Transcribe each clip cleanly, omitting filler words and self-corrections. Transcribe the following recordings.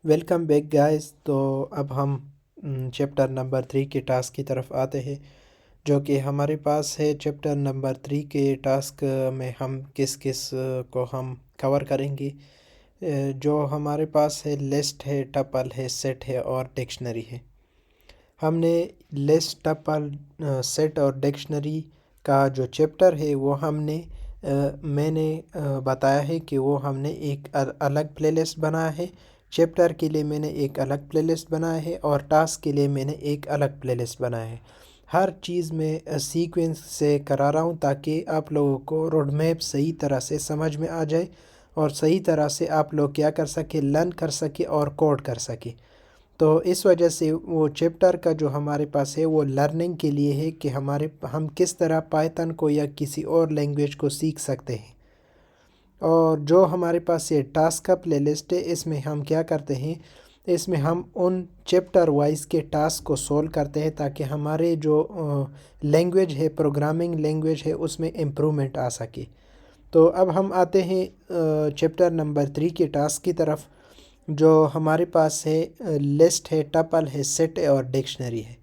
Welcome back guys. तो अब हम चैप्टर नंबर 3 के टास्क की तरफ आते हैं, जो कि हमारे पास है। चैप्टर नंबर 3 के टास्क में हम किस किस को हम कवर करेंगे। जो हमारे पास है, लिस्ट है, टपल है, सेट है और डिक्शनरी है। हमने लिस्ट, टपल, सेट और डिक्शनरी का जो चैप्टर है वो मैंने बताया है कि वो हमने एक अलग प्लेलिस्ट बनाया है। चैप्टर के लिए मैंने एक अलग प्लेलिस्ट बनाया है और टास्क के लिए मैंने एक अलग प्लेलिस्ट बनाया है। हर चीज़ में सीक्वेंस से करा रहा हूँ ताकि आप लोगों को रोड मैप सही तरह से समझ में आ जाए और सही तरह से आप लोग क्या कर सके, लर्न कर सके और कोड कर सके। तो इस वजह से वो चैप्टर का जो हमारे पास है वो लर्निंग के लिए है कि हम किस तरह पाइथन को या किसी और लैंग्वेज को सीख सकते हैं। और जो हमारे पास ये टास्क का प्लेलिस्ट है, इसमें हम क्या करते हैं, इसमें हम उन चैप्टर वाइज के टास्क को सोल्व करते हैं ताकि हमारे जो लैंग्वेज है, प्रोग्रामिंग लैंग्वेज है, उसमें इम्प्रूवमेंट आ सके। तो अब हम आते हैं चैप्टर नंबर 3 के टास्क की तरफ। जो हमारे पास है, लिस्ट है, टपल है, सेट है और डिक्शनरी है।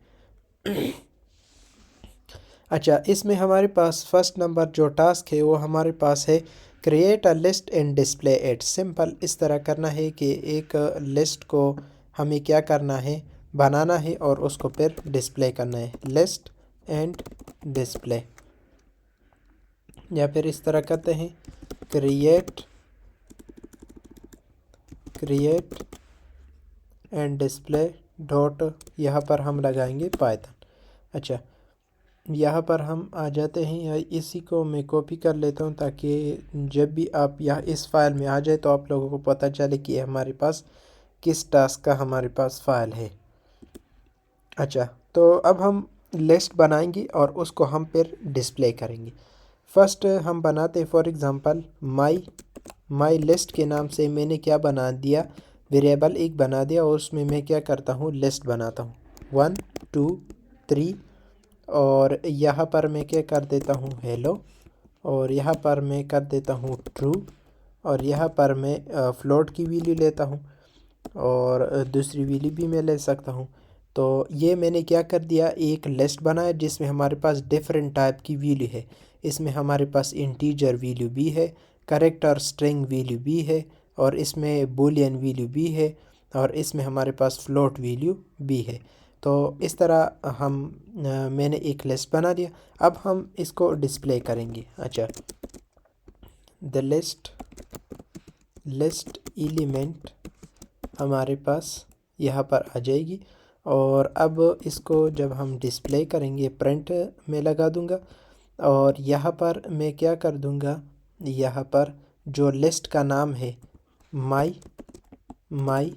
अच्छा, इसमें हमारे पास फर्स्ट नंबर जो टास्क है वो हमारे पास है, create a list and display it. Simple इस तरह करना है कि एक लिस्ट को हमें क्या करना है, बनाना है और उसको फिर डिस्प्ले करना है, लिस्ट एंड डिस्प्ले। या फिर इस तरह करते हैं, क्रिएट एंड डिस्प्ले डॉट, यहाँ पर हम लगाएंगे पाइथन। अच्छा, यहाँ पर हम आ जाते हैं, या इसी को मैं कॉपी कर लेता हूँ ताकि जब भी आप यहाँ इस फाइल में आ जाए तो आप लोगों को पता चले कि हमारे पास किस टास्क का हमारे पास फाइल है। अच्छा, तो अब हम लिस्ट बनाएंगे और उसको हम फिर डिस्प्ले करेंगे। फर्स्ट हम बनाते हैं, फॉर एग्ज़ाम्पल माई लिस्ट के नाम से मैंने क्या बना दिया, वेरिएबल एक बना दिया और उसमें मैं क्या करता हूँ, लिस्ट बनाता हूँ 1 2 3। और यहाँ पर मैं क्या कर देता हूँ, हेलो। और यहाँ पर मैं कर देता हूँ ट्रू। और यहाँ पर मैं फ्लोट की वैल्यू लेता हूँ और दूसरी वैल्यू भी मैं ले सकता हूँ। तो ये मैंने क्या कर दिया, एक लिस्ट बनाया जिसमें हमारे पास डिफरेंट टाइप की वैल्यू है। इसमें हमारे पास इंटीजर वैल्यू भी है, करेक्टर स्ट्रिंग वैल्यू भी है और इसमें बूलियन वैल्यू भी है और इसमें हमारे पास फ्लोट वैल्यू भी है। तो इस तरह मैंने एक लिस्ट बना दिया। अब हम इसको डिस्प्ले करेंगे। अच्छा, द लिस्ट एलिमेंट हमारे पास यहाँ पर आ जाएगी और अब इसको जब हम डिस्प्ले करेंगे, प्रिंट में लगा दूंगा और यहाँ पर मैं क्या कर दूंगा, यहाँ पर जो लिस्ट का नाम है, माई माई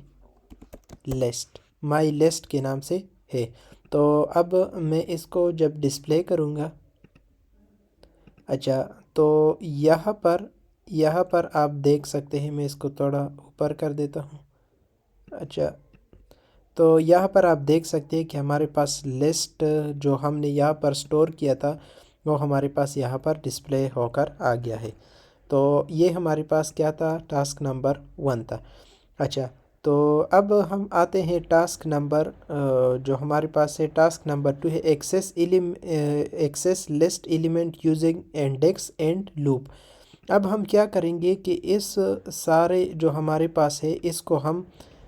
लिस्ट के नाम से है। तो अब मैं इसको जब डिस्प्ले करूँगा, अच्छा, तो यहाँ पर आप देख सकते हैं, मैं इसको थोड़ा ऊपर कर देता हूँ। अच्छा, तो यहाँ पर आप देख सकते हैं कि हमारे पास लिस्ट जो हमने यहाँ पर स्टोर किया था वो हमारे पास यहाँ पर डिस्प्ले होकर आ गया है। तो ये हमारे पास क्या था, टास्क नंबर 1 था। अच्छा, तो अब हम आते हैं टास्क नंबर जो हमारे पास है, टास्क नंबर 2 है, access list element using index and loop. अब हम क्या करेंगे कि इस सारे जो हमारे पास है इसको हम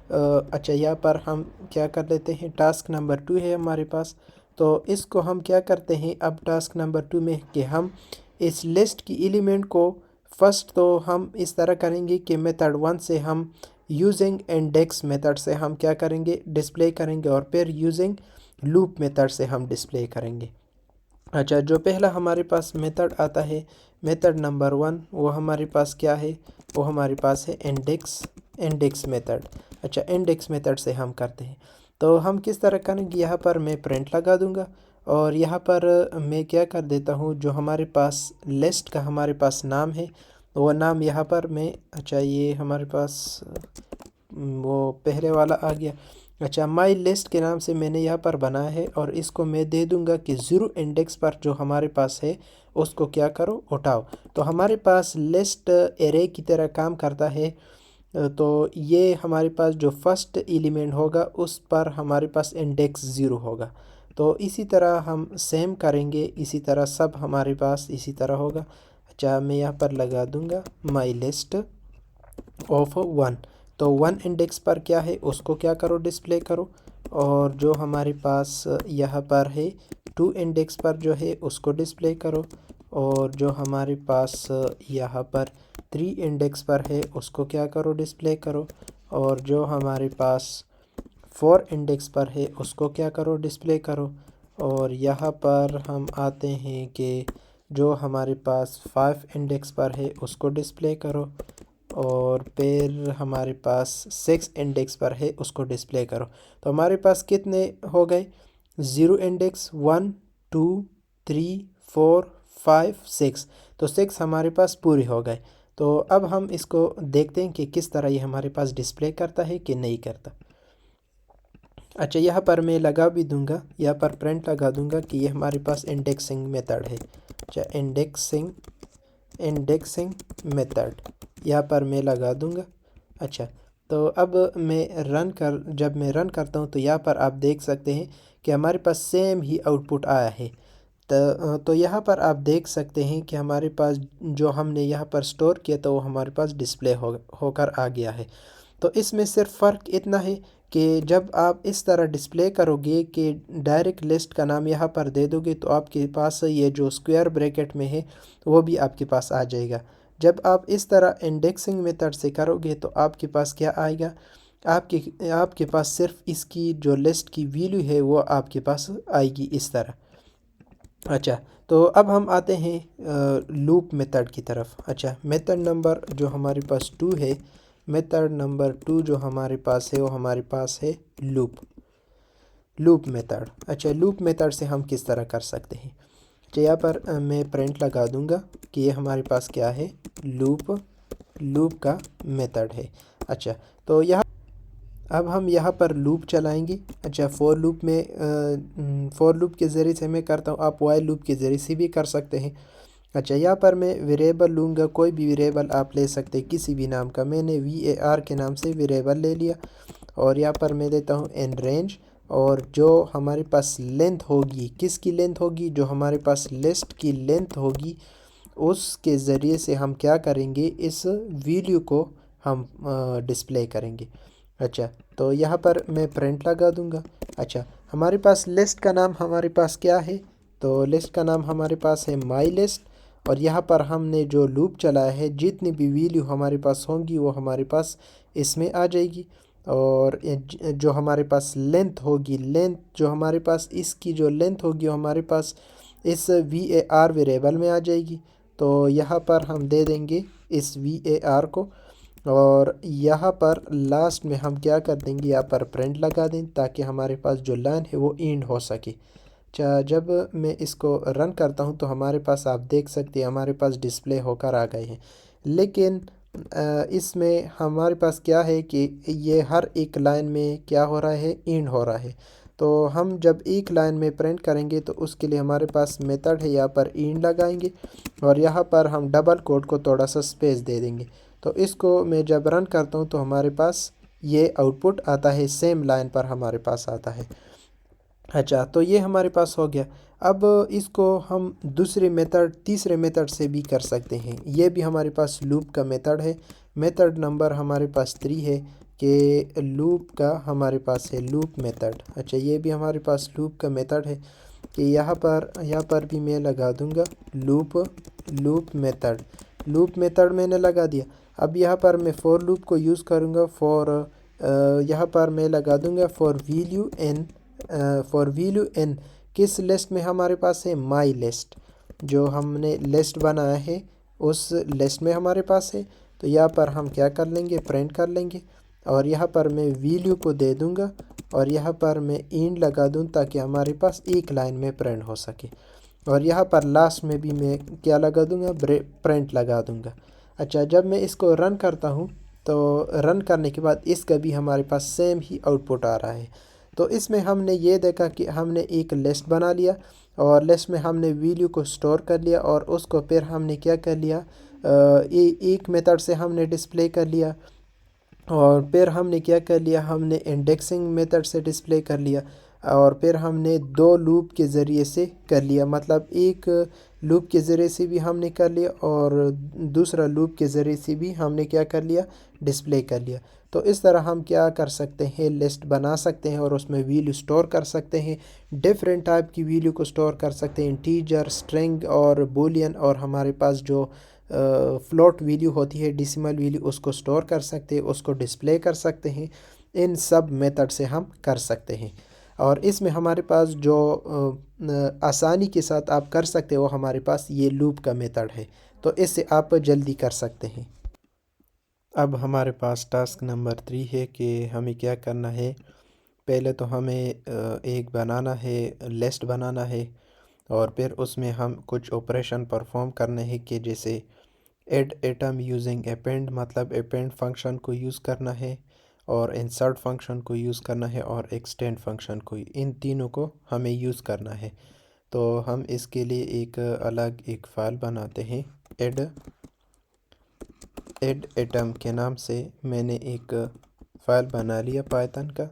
अच्छा, यहाँ पर हम क्या कर लेते हैं, टास्क नंबर 2 है हमारे पास। तो इसको हम क्या करते हैं अब टास्क नंबर 2 में कि हम इस लिस्ट की एलिमेंट को फर्स्ट तो हम इस तरह करेंगे कि मेथड 1 से हम यूजिंग इंडेक्स मेथड से हम क्या करेंगे, डिस्प्ले करेंगे और फिर यूजिंग लूप मेथड से हम डिस्प्ले करेंगे। अच्छा, जो पहला हमारे पास मेथड आता है, मेथड नंबर 1, वो हमारे पास क्या है, वो हमारे पास है इंडेक्स मेथड। अच्छा, इंडेक्स मेथड से हम करते हैं। तो हम किस तरह करेंगे, यहाँ पर मैं प्रिंट लगा दूंगा और यहाँ पर मैं क्या कर देता हूँ, जो हमारे पास लिस्ट का हमारे पास नाम है वो नाम यहाँ पर मैं, अच्छा, ये हमारे पास वो पहले वाला आ गया। अच्छा, माई लिस्ट के नाम से मैंने यहाँ पर बनाया है और इसको मैं दे दूँगा कि ज़ीरो इंडेक्स पर जो हमारे पास है उसको क्या करो, उठाओ। तो हमारे पास लिस्ट एरे की तरह काम करता है। तो ये हमारे पास जो फर्स्ट एलिमेंट होगा उस पर हमारे पास इंडेक्स 0 होगा। तो इसी तरह हम सेम करेंगे, इसी तरह सब हमारे पास इसी तरह होगा। अच्छा, मैं यहाँ पर लगा दूँगा माई लिस्ट ऑफ 1। तो 1 इंडेक्स पर क्या है उसको क्या करो, डिस्प्ले करो। और जो हमारे पास यहाँ पर है 2 इंडेक्स पर जो है उसको डिस्प्ले करो। और जो हमारे पास यहाँ पर 3 इंडेक्स पर है उसको क्या करो, डिस्प्ले करो। और जो हमारे पास 4 इंडेक्स पर है उसको क्या करो, डिस्प्ले करो। और यहाँ पर हम आते हैं कि जो हमारे पास 5 इंडेक्स पर है उसको डिस्प्ले करो। और फिर हमारे पास 6 इंडेक्स पर है उसको डिस्प्ले करो। तो हमारे पास कितने हो गए, 0 इंडेक्स 1 2 3 4 5 6। तो 6 हमारे पास पूरे हो गए। तो अब हम इसको देखते हैं कि किस तरह ये हमारे पास डिस्प्ले करता है कि नहीं करता। अच्छा, यहाँ पर मैं लगा भी दूंगा, यहाँ पर प्रिंट लगा दूंगा कि ये हमारे पास इंडेक्सिंग मेथड है। अच्छा, इंडेक्सिंग मेथड यहाँ पर मैं लगा दूंगा। अच्छा, तो अब जब मैं रन करता हूँ तो यहाँ पर आप देख सकते हैं कि हमारे पास सेम ही आउटपुट आया है। तो यहाँ पर आप देख सकते हैं कि हमारे पास जो हमने यहाँ पर स्टोर किया था वो हमारे पास डिस्प्ले होकर आ गया है। तो इसमें सिर्फ फ़र्क इतना है कि जब आप इस तरह डिस्प्ले करोगे कि डायरेक्ट लिस्ट का नाम यहाँ पर दे दोगे तो आपके पास ये जो स्क्वायर ब्रैकेट में है वो भी आपके पास आ जाएगा। जब आप इस तरह इंडेक्सिंग मेथड से करोगे तो आपके पास क्या आएगा, आपके पास सिर्फ इसकी जो लिस्ट की वैल्यू है वो आपके पास आएगी इस तरह। अच्छा, तो अब हम आते हैं लूप मेथड की तरफ। अच्छा, मेथड नंबर जो हमारे पास 2 है, मेथड नंबर 2 जो हमारे पास है वो हमारे पास है लूप मेथड। अच्छा, लूप मेथड से हम किस तरह कर सकते हैं। अच्छा, यहाँ पर मैं प्रिंट लगा दूंगा कि ये हमारे पास क्या है, लूप का मेथड है। अच्छा, तो यहाँ अब हम यहाँ पर लूप चलाएंगे। अच्छा, फॉर लूप के ज़रिए से मैं करता हूँ, आप वाइल लूप के ज़रिए से भी कर सकते हैं। अच्छा, यहाँ पर मैं वेरिएबल लूँगा, कोई भी वेरिएबल आप ले सकते हैं किसी भी नाम का। मैंने var के नाम से वेरिएबल ले लिया। और यहाँ पर मैं देता हूँ इन रेंज। और जो हमारे पास लेंथ होगी, किसकी लेंथ होगी, जो हमारे पास लिस्ट की लेंथ होगी उसके ज़रिए से हम क्या करेंगे, इस वैल्यू को हम डिस्प्ले करेंगे। अच्छा, तो यहाँ पर मैं प्रिंट लगा दूंगा। अच्छा, हमारे पास लिस्ट का नाम हमारे पास क्या है, तो लिस्ट का नाम हमारे पास है माई लिस्ट। और यहाँ पर हमने जो लूप चलाया है जितनी भी वैल्यू हमारे पास होंगी वो हमारे पास इसमें आ जाएगी। और जो हमारे पास लेंथ होगी, लेंथ जो हमारे पास इसकी जो लेंथ होगी वो हमारे पास इस var वेरिएबल में आ जाएगी। तो यहाँ पर हम दे देंगे इस var को। और यहाँ पर लास्ट में हम क्या कर देंगे, यहाँ पर प्रिंट लगा दें ताकि हमारे पास जो लाइन है वो एंड हो सके। जब मैं इसको रन करता हूँ तो हमारे पास आप देख सकते हैं हमारे पास डिस्प्ले होकर आ गए हैं। लेकिन इसमें हमारे पास क्या है कि ये हर एक लाइन में क्या हो रहा है, एंड हो रहा है। तो हम जब एक लाइन में प्रिंट करेंगे तो उसके लिए हमारे पास मेथड है, यहाँ पर एंड लगाएंगे। और यहाँ पर हम डबल कोट को थोड़ा सा स्पेस दे देंगे। तो इसको मैं जब रन करता हूँ तो हमारे पास ये आउटपुट आता है, सेम लाइन पर हमारे पास आता है। अच्छा, तो ये हमारे पास हो गया। अब इसको हम तीसरे मेथड से भी कर सकते हैं। ये भी हमारे पास लूप का मेथड है। मेथड नंबर हमारे पास 3 है कि लूप का हमारे पास है लूप मेथड। अच्छा, ये भी हमारे पास लूप का मेथड है कि यहाँ पर भी मैं लगा दूँगा लूप मेथड मैंने लगा दिया। अब यहाँ पर मैं फॉर लूप को यूज़ करूँगा। यहाँ पर मैं लगा दूँगा फॉर वैल्यू n किस लिस्ट में हमारे पास है, माई लिस्ट। जो हमने लिस्ट बनाया है उस लिस्ट में हमारे पास है। तो यहाँ पर हम क्या कर लेंगे, प्रिंट कर लेंगे। और यहाँ पर मैं वैल्यू को दे दूँगा और यहाँ पर मैं एंड लगा दूँ ताकि हमारे पास एक लाइन में प्रिंट हो सके। और यहाँ पर लास्ट में भी मैं क्या लगा दूँगा, प्रिंट लगा दूँगा। अच्छा, जब मैं इसको रन करता हूँ तो रन करने के बाद इसका भी हमारे पास सेम ही आउटपुट आ रहा है। तो इसमें हमने ये देखा कि हमने एक लिस्ट बना लिया और लिस्ट में हमने वैल्यू को स्टोर कर लिया और उसको फिर हमने क्या कर लिया, एक मेथड से हमने डिस्प्ले कर लिया। और फिर हमने क्या कर लिया, हमने इंडेक्सिंग मेथड से डिस्प्ले कर लिया और फिर हमने दो लूप के ज़रिए से कर लिया, मतलब एक लूप के ज़रिए से भी हमने कर लिया और दूसरा लूप के ज़रिए से भी हमने क्या कर लिया, डिस्प्ले कर लिया। तो इस तरह हम क्या कर सकते हैं, लिस्ट बना सकते हैं और उसमें वैल्यू स्टोर कर सकते हैं। डिफरेंट टाइप की वैल्यू को स्टोर कर सकते हैं, इंटीजर, स्ट्रिंग और बूलियन, और हमारे पास जो फ्लोट वैल्यू होती है, डेसिमल वैल्यू, उसको स्टोर कर सकते हैं, उसको डिस्प्ले कर सकते हैं। इन सब मेथड से हम कर सकते हैं और इसमें हमारे पास जो आसानी के साथ आप कर सकते हो, हमारे पास ये लूप का मेथड है, तो इससे आप जल्दी कर सकते हैं। अब हमारे पास टास्क नंबर 3 है कि हमें क्या करना है। पहले तो हमें एक बनाना है, लिस्ट बनाना है और फिर उसमें हम कुछ ऑपरेशन परफॉर्म करने हैं कि जैसे ऐड एटम यूजिंग अपेंड, मतलब अपेंड फंक्शन को यूज़ करना है और इंसर्ट फंक्शन को यूज़ करना है और एक्सटेंड फंक्शन को, इन तीनों को हमें यूज़ करना है। तो हम इसके लिए एक अलग एक फ़ाइल बनाते हैं, ऐड एटम के नाम से मैंने एक फ़ाइल बना लिया पाइथन का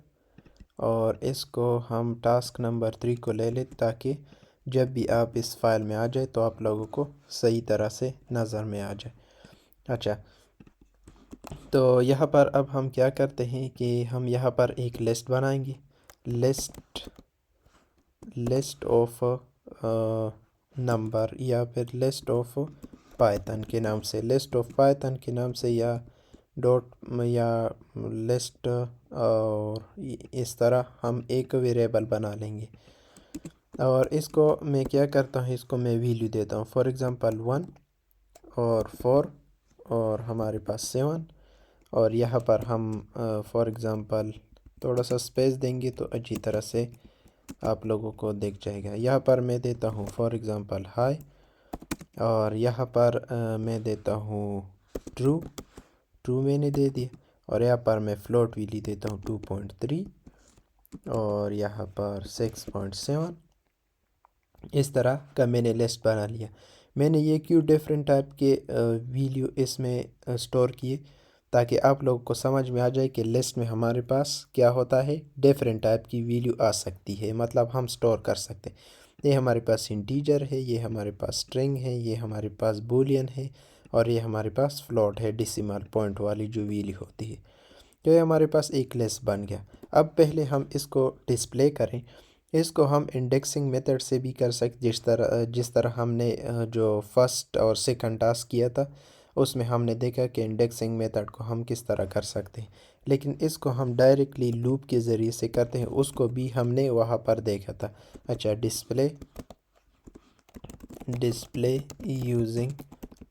और इसको हम टास्क नंबर 3 को ले लें ताकि जब भी आप इस फाइल में आ जाए तो आप लोगों को सही तरह से नज़र में आ जाए। अच्छा, तो यहाँ पर अब हम क्या करते हैं कि हम यहाँ पर एक लिस्ट बनाएंगे, लिस्ट ऑफ नंबर या फिर लिस्ट ऑफ पाइथन के नाम से, लिस्ट ऑफ पाइथन के नाम से या डॉट या लिस्ट, और इस तरह हम एक वेरिएबल बना लेंगे और इसको मैं क्या करता हूँ, इसको मैं वैल्यू देता हूँ, फॉर एग्ज़ाम्पल 1 और 4 और हमारे पास 7 और यहाँ पर हम फॉर एग्ज़ाम्पल थोड़ा सा स्पेस देंगे तो अच्छी तरह से आप लोगों को दिख जाएगा। यहाँ पर मैं देता हूँ फॉर एग्ज़ाम्पल हाई और यहाँ पर मैं देता हूँ ट्रू, ट्रू मैंने दे दिया और यहाँ पर मैं फ्लोट वैल्यू देता हूँ 2.3 और यहाँ पर 6.7। इस तरह का मैंने लिस्ट बना लिया। मैंने ये क्यों डिफरेंट टाइप के वैल्यू इसमें स्टोर किए ताकि आप लोगों को समझ में आ जाए कि लिस्ट में हमारे पास क्या होता है, डिफरेंट टाइप की वैल्यू आ सकती है, मतलब हम स्टोर कर सकते हैं। ये हमारे पास इंटीजर है, ये हमारे पास स्ट्रिंग है, ये हमारे पास बूलियन है और ये हमारे पास फ्लोट है, डेसिमल पॉइंट वाली जो वैल्यू होती है। तो ये हमारे पास एक लिस्ट बन गया। अब पहले हम इसको डिस्प्ले करें। इसको हम इंडेक्सिंग मेथड से भी कर सकते, जिस तरह हमने जो फर्स्ट और सेकंड टास्क किया था उसमें हमने देखा कि इंडेक्सिंग मेथड को हम किस तरह कर सकते हैं, लेकिन इसको हम डायरेक्टली लूप के ज़रिए से करते हैं, उसको भी हमने वहाँ पर देखा था। अच्छा, display using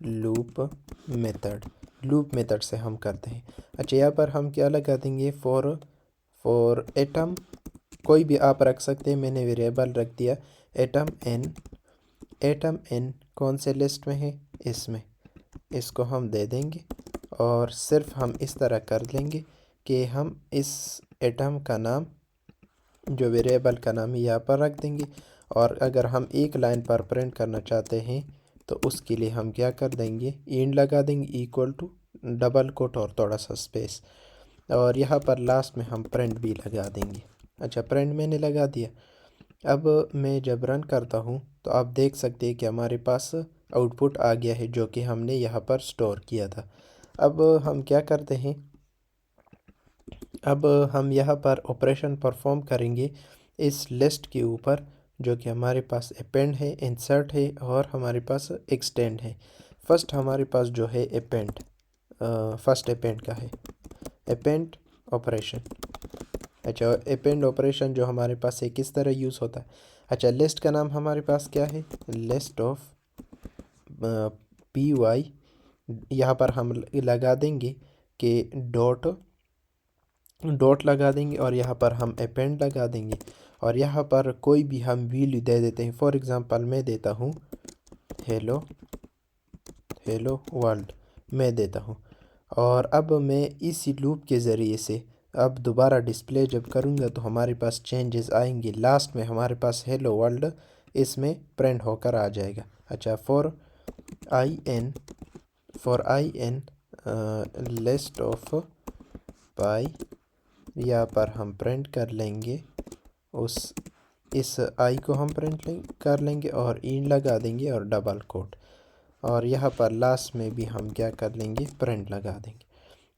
loop method, loop method से हम करते हैं। अच्छा, यहाँ पर हम क्या लगा देंगे, फॉर एटम, कोई भी आप रख सकते हैं, मैंने वेरिएबल रख दिया एटम एन। एटम एन कौन से लिस्ट में है, इसमें, इसको हम दे देंगे और सिर्फ हम इस तरह कर लेंगे कि हम इस एटम का नाम, जो वेरिएबल का नाम है, यहाँ पर रख देंगे और अगर हम एक लाइन पर प्रिंट करना चाहते हैं तो उसके लिए हम क्या कर देंगे, इंड लगा देंगे इक्वल टू डबल कोट और थोड़ा सा स्पेस और यहाँ पर लास्ट में हम प्रिंट भी लगा देंगे। अच्छा, प्रिंट मैंने लगा दिया। अब मैं जब रन करता हूँ तो आप देख सकते हैं कि हमारे पास आउटपुट आ गया है जो कि हमने यहाँ पर स्टोर किया था। अब हम क्या करते हैं, अब हम यहाँ पर ऑपरेशन परफॉर्म करेंगे इस लिस्ट के ऊपर, जो कि हमारे पास अपेंड है, इंसर्ट है और हमारे पास एक्सटेंड है। फर्स्ट हमारे पास जो है अपेंड, फर्स्ट अपेंड का है, अपेंड ऑपरेशन। अच्छा, अपेंड ऑपरेशन जो हमारे पास है किस तरह यूज़ होता है। अच्छा, लिस्ट का नाम हमारे पास क्या है, लिस्ट ऑफ पी वाई। यहाँ पर हम लगा देंगे कि डॉट लगा देंगे और यहाँ पर हम अपेंड लगा देंगे और यहाँ पर कोई भी हम वैल्यू दे देते हैं। फॉर एग्ज़ाम्पल मैं देता हूँ हेलो वर्ल्ड, मैं देता हूँ और अब मैं इसी लूप के ज़रिए से अब दोबारा डिस्प्ले जब करूँगा तो हमारे पास चेंजेस आएंगे, लास्ट में हमारे पास हेलो वर्ल्ड इसमें प्रिंट होकर आ जाएगा। अच्छा, for I in list of pi, यहाँ पर हम प्रिंट कर लेंगे उस इस आई को हम प्रिंट कर लेंगे और इन लगा देंगे और डबल कोट, और यहाँ पर लास्ट में भी हम क्या कर लेंगे, प्रिंट लगा देंगे।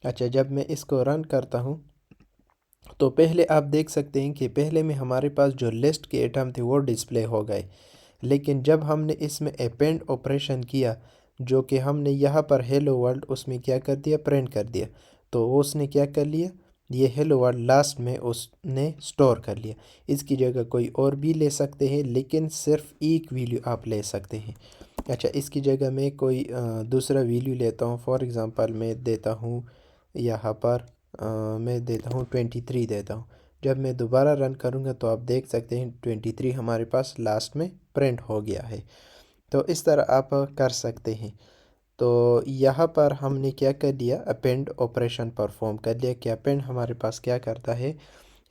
अच्छा, जब मैं इसको रन करता हूँ तो पहले आप देख सकते हैं कि पहले में हमारे पास जो लिस्ट के आइटम थे वो डिस्प्ले हो गए, लेकिन जब हमने इसमें अपेंड ऑपरेशन किया, जो कि हमने यहाँ पर हेलो वर्ल्ड उसमें क्या कर दिया, प्रिंट कर दिया, तो उसने क्या कर लिया, ये हेलो वर्ल्ड लास्ट में उसने स्टोर कर लिया। इसकी जगह कोई और भी ले सकते हैं, लेकिन सिर्फ एक वैल्यू आप ले सकते हैं। अच्छा, इसकी जगह मैं कोई दूसरा वैल्यू लेता हूँ। फॉर एग्ज़ाम्पल मैं देता हूँ यहाँ पर मैं देता हूँ 23 देता हूँ। जब मैं दोबारा रन करूँगा तो आप देख सकते हैं 23 हमारे पास लास्ट में प्रिंट हो गया है। तो इस तरह आप कर सकते हैं। तो यहाँ पर हमने क्या कर लिया, अपेंड ऑपरेशन परफॉर्म कर लिया। कि अपेंड हमारे पास क्या करता है,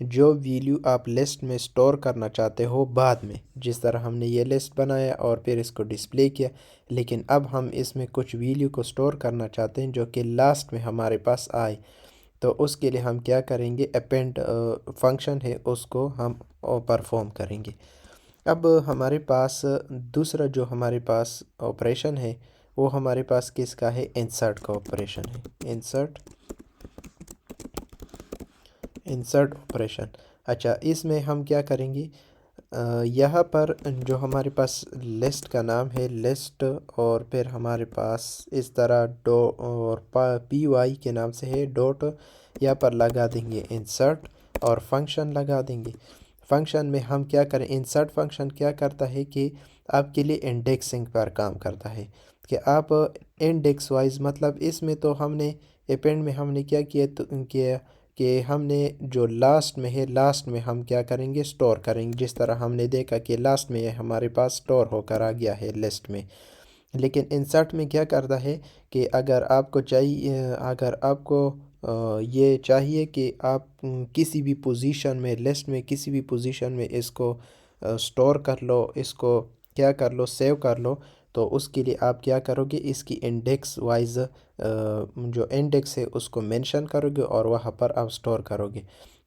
जो वैल्यू आप लिस्ट में स्टोर करना चाहते हो बाद में, जिस तरह हमने ये लिस्ट बनाया और फिर इसको डिस्प्ले किया, लेकिन अब हम इसमें कुछ वैल्यू को स्टोर करना चाहते हैं जो कि लास्ट में हमारे पास आए, तो उसके लिए हम क्या करेंगे, अपेंड फंक्शन है उसको हम परफॉर्म करेंगे। अब हमारे पास दूसरा जो हमारे पास ऑपरेशन है वो हमारे पास किसका है, इंसर्ट का ऑपरेशन है। Insert operation. अच्छा, इसमें हम क्या करेंगे, यहाँ पर जो हमारे पास लिस्ट का नाम है लिस्ट, और फिर हमारे पास इस तरह डो और पी वाई के नाम से है डॉट, यहाँ पर लगा देंगे इंसर्ट और फंक्शन लगा देंगे। फंक्शन में हम क्या करें, इंसर्ट फंक्शन क्या करता है कि आपके लिए इंडेक्सिंग पर काम करता है, कि आप इंडेक्स वाइज, मतलब इसमें तो हमने अपेंड में हमने क्या किया, तो किया कि हमने जो लास्ट में है लास्ट में हम क्या करेंगे, स्टोर करेंगे। जिस तरह हमने देखा कि लास्ट में हमारे पास स्टोर होकर आ गया है लिस्ट में। लेकिन इंसर्ट में क्या करता है कि अगर आपको चाहिए, अगर आपको ये चाहिए कि आप किसी भी पोजीशन में लिस्ट में किसी भी पोजीशन में इसको स्टोर कर लो, इसको क्या कर लो, सेव कर लो, तो उसके लिए आप क्या करोगे, इसकी इंडेक्स वाइज जो इंडेक्स है उसको मेंशन करोगे और वहाँ पर आप स्टोर करोगे।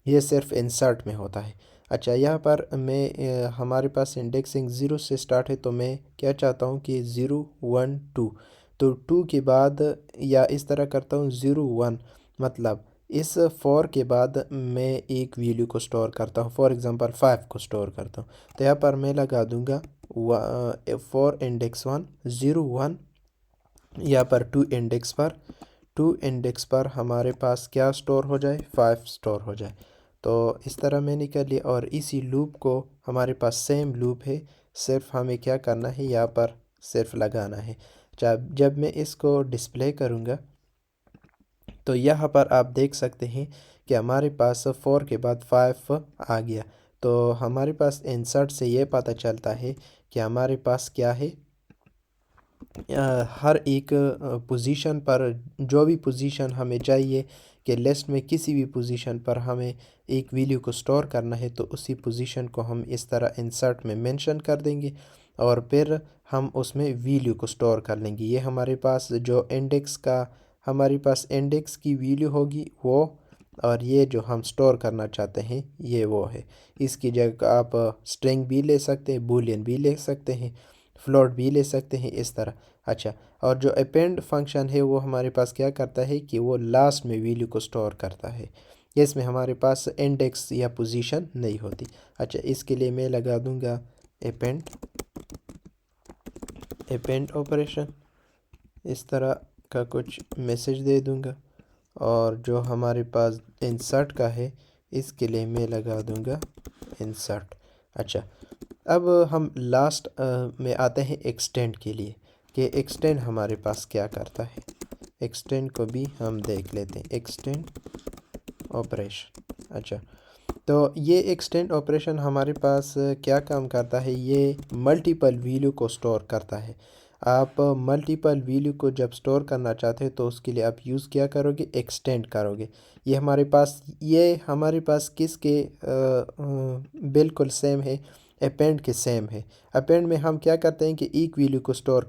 ये सिर्फ इंसर्ट में होता है। अच्छा, यहाँ पर मैं हमारे पास इंडेक्सिंग ज़ीरो से स्टार्ट है, तो मैं क्या चाहता हूँ कि 0 1 2, तो 2 के बाद या इस तरह करता हूँ 0 1, मतलब इस 4 के बाद मैं एक वैल्यू को स्टोर करता हूँ, फॉर एग्ज़ाम्पल 5 को स्टोर करता हूँ। तो यहाँ पर मैं लगा दूँगा 4 इंडेक्स 1 0 1, यहाँ पर 2 इंडेक्स पर हमारे पास क्या स्टोर हो जाए, 5 स्टोर हो जाए। तो इस तरह मैंने कर लिया, और इसी लूप को हमारे पास सेम लूप है, सिर्फ हमें क्या करना है, यहाँ पर सिर्फ लगाना है। जब मैं इसको डिस्प्ले करूँगा तो यहाँ पर आप देख सकते हैं कि हमारे पास 4 के बाद 5 आ गया। तो हमारे पास इंसर्ट से ये पता चलता है कि हमारे पास क्या है, हर एक पोजीशन पर जो भी पोजीशन हमें चाहिए कि लिस्ट में किसी भी पोजीशन पर हमें एक वैल्यू को स्टोर करना है, तो उसी पोजीशन को हम इस तरह इंसर्ट में मेंशन कर देंगे और फिर हम उसमें वैल्यू को स्टोर कर लेंगे। ये हमारे पास जो इंडेक्स का हमारे पास इंडेक्स की वैल्यू होगी वो, और ये जो हम स्टोर करना चाहते हैं ये वो है। इसकी जगह आप स्ट्रिंग भी ले सकते हैं, बूलियन भी ले सकते हैं, फ्लोट भी ले सकते हैं, इस तरह। अच्छा, और जो अपेंड फंक्शन है वो हमारे पास क्या करता है कि वो लास्ट में वैल्यू को स्टोर करता है। इसमें हमारे पास इंडेक्स या पोजीशन नहीं होती। अच्छा, इसके लिए मैं लगा दूंगा अपेंड ऑपरेशन, इस तरह का कुछ मैसेज दे दूंगा। और जो हमारे पास इंसर्ट का है इसके लिए मैं लगा दूंगा इंसर्ट। अच्छा, अब हम लास्ट में आते हैं एक्सटेंड के लिए, कि एक्सटेंड हमारे पास क्या करता है। एक्सटेंड को भी हम देख लेते हैं, एक्सटेंड ऑपरेशन। अच्छा, तो ये एक्सटेंड ऑपरेशन हमारे पास क्या काम करता है, ये मल्टीपल वैल्यू को स्टोर करता है। आप मल्टीपल वैल्यू को जब स्टोर करना चाहते हैं तो उसके लिए आप यूज़ क्या करोगे, एक्सटेंड करोगे। ये हमारे पास किसके बिल्कुल सेम है, अपेंड के सेम है। अपेंड में हम क्या करते हैं कि एक वैल्यू को स्टोर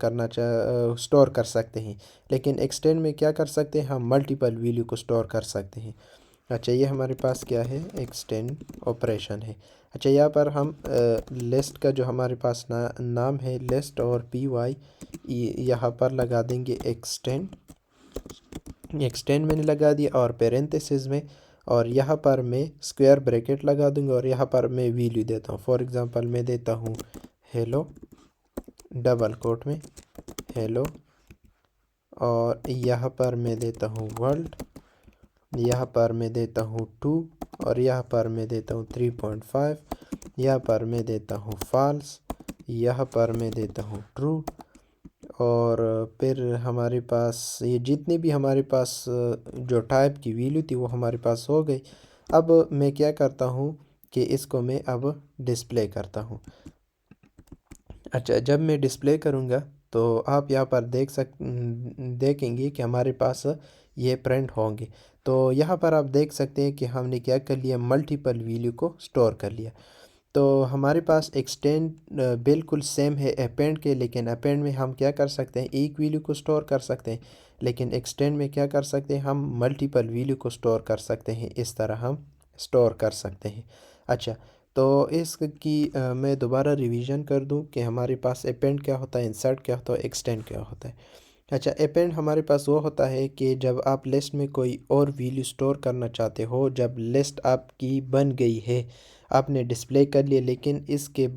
कर सकते हैं, लेकिन एक्सटेंड में क्या कर सकते हैं, हम मल्टीपल वैल्यू को स्टोर कर सकते हैं। अच्छा, ये हमारे पास क्या है, एक्सटेंड ऑपरेशन है। अच्छा, यहाँ पर हम लिस्ट का जो हमारे पास नाम है लिस्ट और py यहाँ पर लगा देंगे एक्सटेंड। एक्सटेंड मैंने लगा दिया और पेरेंथेसिस में, और यहाँ पर मैं स्क्वायर ब्रैकेट लगा दूंगा और यहाँ पर मैं वैल्यू देता हूँ। फॉर एग्ज़ाम्पल मैं देता हूँ हेलो, डबल कोट में हेलो, और यहाँ पर मैं देता हूँ वर्ल्ड, यहाँ पर मैं देता हूँ 2, और यहाँ पर मैं देता हूँ 3.5, यहाँ पर मैं देता हूँ फॉल्स, यहाँ पर मैं देता हूँ ट्रू। और फिर हमारे पास ये जितनी भी हमारे पास जो टाइप की वैल्यू थी वो हमारे पास हो गई। अब मैं क्या करता हूँ कि इसको मैं अब डिस्प्ले करता हूँ। अच्छा, जब मैं डिस्प्ले करूँगा तो आप यहाँ पर देखेंगे कि हमारे पास ये प्रिंट होंगे। तो यहाँ पर आप देख सकते हैं कि हमने क्या कर लिया, मल्टीपल वैल्यू को स्टोर कर लिया। तो हमारे पास एक्सटेंड बिल्कुल सेम है अपेंड के, लेकिन अपेंड में हम क्या कर सकते हैं, एक वैल्यू को स्टोर कर सकते हैं, लेकिन एक्सटेंड में क्या कर सकते हैं, हम मल्टीपल वैल्यू को स्टोर कर सकते हैं। इस तरह हम स्टोर कर सकते हैं। अच्छा, तो इसकी मैं दोबारा रिवीजन कर दूं कि हमारे पास अपेंड क्या होता है, इंसर्ट क्या होता है, एक्सटेंड क्या होता है। अच्छा, अपेंड हमारे पास वो होता है कि जब आप लिस्ट में कोई और वैल्यू स्टोर करना चाहते हो, जब लिस्ट आपकी बन गई है, आपने डिस्प्ले कर लिया, लेकिन इसके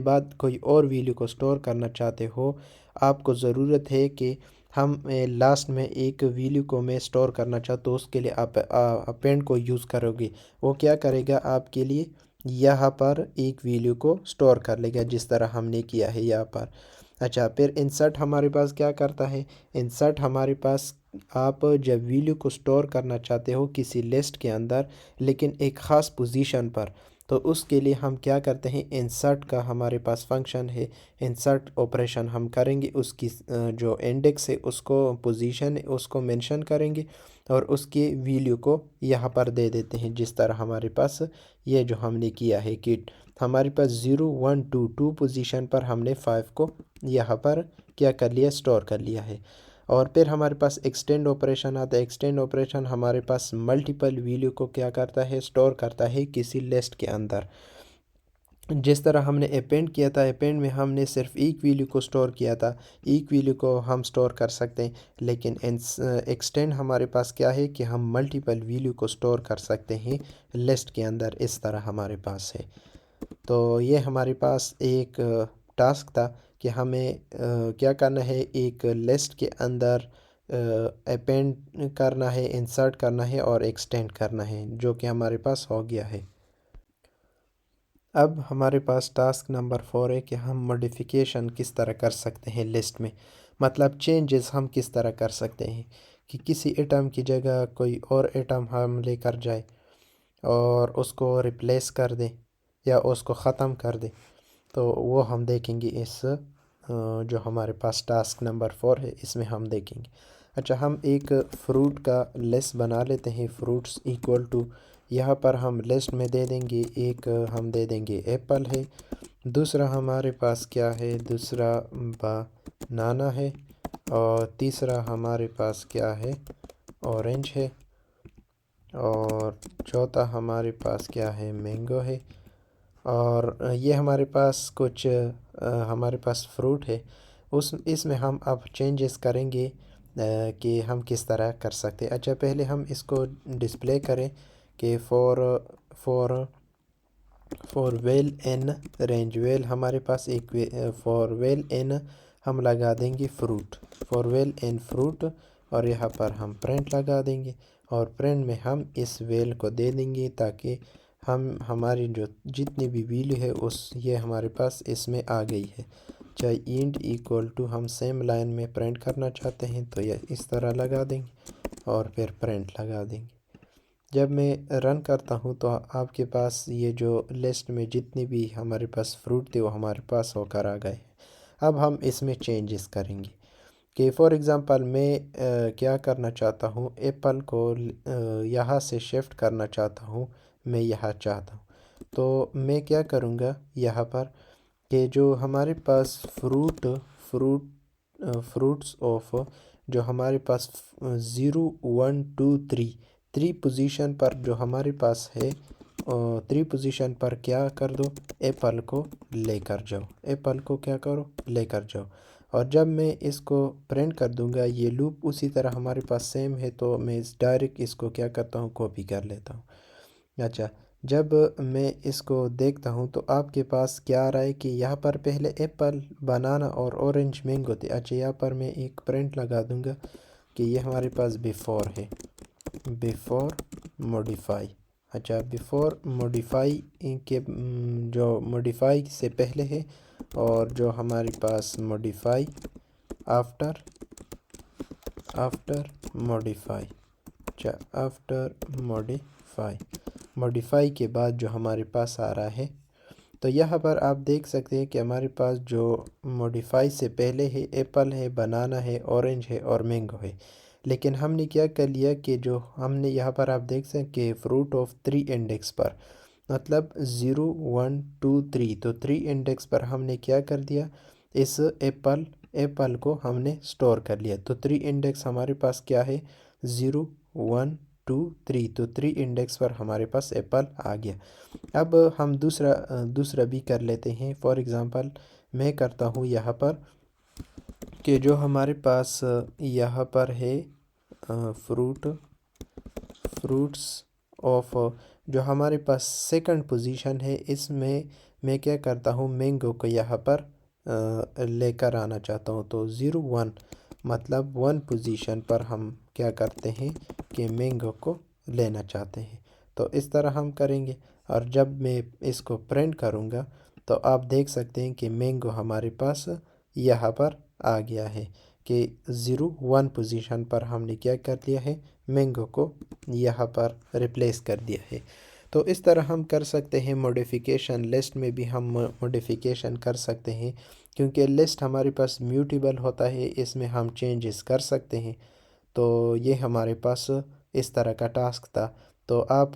बाद कोई और वैल्यू को स्टोर करना चाहते हो, आपको ज़रूरत है कि हम लास्ट में एक वैल्यू को मैं स्टोर करना चाहता हूँ, उसके लिए आप अपेंड को यूज़ करोगे। वो क्या करेगा आपके लिए, यहाँ पर एक वैल्यू को स्टोर कर लेगा जिस तरह हमने किया है यहाँ पर। अच्छा, फिर इंसर्ट हमारे पास क्या करता है, इंसर्ट हमारे पास आप जब वैल्यू को स्टोर करना चाहते हो किसी लिस्ट के अंदर, लेकिन एक ख़ास पोजीशन पर, तो उसके लिए हम क्या करते हैं, इंसर्ट का हमारे पास फंक्शन है। इंसर्ट ऑपरेशन हम करेंगे, उसकी जो इंडेक्स है उसको, पोजीशन है उसको मेंशन करेंगे, और उसकी वैल्यू को यहाँ पर दे देते हैं जिस तरह हमारे पास ये जो हमने किया है कि हमारे पास 0 1 2 2 पोजीशन पर हमने 5 को यहाँ पर क्या कर लिया, स्टोर कर लिया है। और फिर हमारे पास एक्सटेंड ऑपरेशन आता है। एक्सटेंड ऑपरेशन हमारे पास मल्टीपल वैल्यू को क्या करता है, स्टोर करता है किसी लिस्ट के अंदर। जिस तरह हमने अपेंड किया था, अपेंड में हमने सिर्फ एक वैल्यू को स्टोर किया था, एक वैल्यू को हम स्टोर कर सकते हैं, लेकिन एक्सटेंड हमारे पास क्या है कि हम मल्टीपल वैल्यू को स्टोर कर सकते हैं लिस्ट के अंदर। इस तरह हमारे पास है। तो ये हमारे पास एक टास्क था कि हमें क्या करना है, एक लिस्ट के अंदर अपेंड करना है, इंसर्ट करना है और एक्सटेंड करना है, जो कि हमारे पास हो गया है। अब हमारे पास टास्क नंबर 4 है कि हम मॉडिफिकेशन किस तरह कर सकते हैं लिस्ट में, मतलब चेंजेस हम किस तरह कर सकते हैं कि किसी आइटम की जगह कोई और आइटम हम लेकर जाए और उसको रिप्लेस कर दें या उसको ख़त्म कर दें। तो वो हम देखेंगे इस जो हमारे पास टास्क नंबर 4 है इसमें हम देखेंगे। अच्छा, हम एक फ्रूट का लिस्ट बना लेते हैं। फ्रूट्स इक्वल टू, यहाँ पर हम लिस्ट में दे देंगे, एक हम दे देंगे एप्पल है, दूसरा हमारे पास क्या है, दूसरा बनाना है, और तीसरा हमारे पास क्या है, ऑरेंज है, और चौथा हमारे पास क्या है, मैंगो है। और ये हमारे पास कुछ हमारे पास फ्रूट है, उस इसमें हम अब चेंजेस करेंगे कि हम किस तरह कर सकते हैं। अच्छा, पहले हम इसको डिस्प्ले करें कि for for well in range, well हमारे पास एक फॉर वेल इन हम लगा देंगे fruit, for well in fruit, और यहाँ पर हम प्रिंट लगा देंगे, और प्रिंट में हम इस वेल को दे देंगे ताकि हम हमारी जो जितनी भी वैल्यू है उस ये हमारे पास इसमें आ गई है। चाहे इंड इक्वल टू हम सेम लाइन में प्रिंट करना चाहते हैं तो यह इस तरह लगा देंगे और फिर प्रिंट लगा देंगे। जब मैं रन करता हूँ तो आपके पास ये जो लिस्ट में जितनी भी हमारे पास फ्रूट थे वो हमारे पास होकर आ गए। अब हम इसमें चेंजेस करेंगे कि फॉर एग्ज़ाम्पल मैं क्या करना चाहता हूँ, एप्पल को यहाँ से शिफ्ट करना चाहता हूँ, मैं यहाँ चाहता हूँ। तो मैं क्या करूँगा यहाँ पर कि जो हमारे पास फ्रूट्स ऑफ जो हमारे पास 0 1 2 3 3 पोजीशन पर जो हमारे पास है 3 पोजीशन पर क्या कर दो, एप्पल को लेकर जाओ, एप्पल को क्या करो, लेकर जाओ। और जब मैं इसको प्रिंट कर दूंगा, ये लूप उसी तरह हमारे पास सेम है, तो मैं डायरेक्ट इसको क्या करता हूँ, कॉपी कर लेता हूँ। अच्छा, जब मैं इसको देखता हूँ तो आपके पास क्या आ रहा है कि यहाँ पर पहले एप्पल, बनाना और ऑरेंज मैंगो थे। अच्छा, यहाँ पर मैं एक प्रिंट लगा दूंगा कि ये हमारे पास बिफ़ोर है, बिफ़ोर मॉडिफाई। अच्छा, बिफ़ोर मॉडिफाई के जो मॉडिफाई से पहले है, और जो हमारे पास मॉडिफाई आफ्टर, आफ्टर मॉडिफाई। अच्छा, आफ्टर मॉडिफाई, मॉडिफाई के बाद जो हमारे पास आ रहा है, तो यहाँ पर आप देख सकते हैं कि हमारे पास जो मॉडिफाई से पहले है, एप्पल है, बनाना है, ऑरेंज है और मैंगो है। लेकिन हमने क्या कर लिया कि जो हमने यहाँ पर आप देख सकते हैं कि फ्रूट ऑफ 3 इंडेक्स पर, मतलब 0 1 2 3, तो 3 इंडेक्स पर हमने क्या कर दिया, इस एप्पल एप्पल को हमने स्टोर कर लिया। तो 3 इंडेक्स हमारे पास क्या है, 0 1 2 3, तो 3 इंडेक्स पर हमारे पास एप्पल आ गया। अब हम दूसरा भी कर लेते हैं। फॉर एग्ज़ाम्पल मैं करता हूँ यहाँ पर कि जो हमारे पास यहाँ पर है फ्रूट्स ऑफ, जो हमारे पास सेकंड पोजीशन है, इसमें मैं क्या करता हूँ, मैंगो को यहाँ पर लेकर आना चाहता हूँ। तो 0 1, मतलब 1 पोजीशन पर हम क्या करते हैं कि मैंगो को लेना चाहते हैं। तो इस तरह हम करेंगे, और जब मैं इसको प्रिंट करूँगा तो आप देख सकते हैं कि मैंगो हमारे पास यहाँ पर आ गया है कि 0 1 पोजीशन पर हमने क्या कर लिया है, मैंगो को यहाँ पर रिप्लेस कर दिया है। तो इस तरह हम कर सकते हैं मॉडिफिकेशन, लिस्ट में भी हम मॉडिफिकेशन कर सकते हैं, क्योंकि लिस्ट हमारे पास म्यूटेबल होता है, इसमें हम चेंजेस कर सकते हैं। तो ये हमारे पास इस तरह का टास्क था। तो आप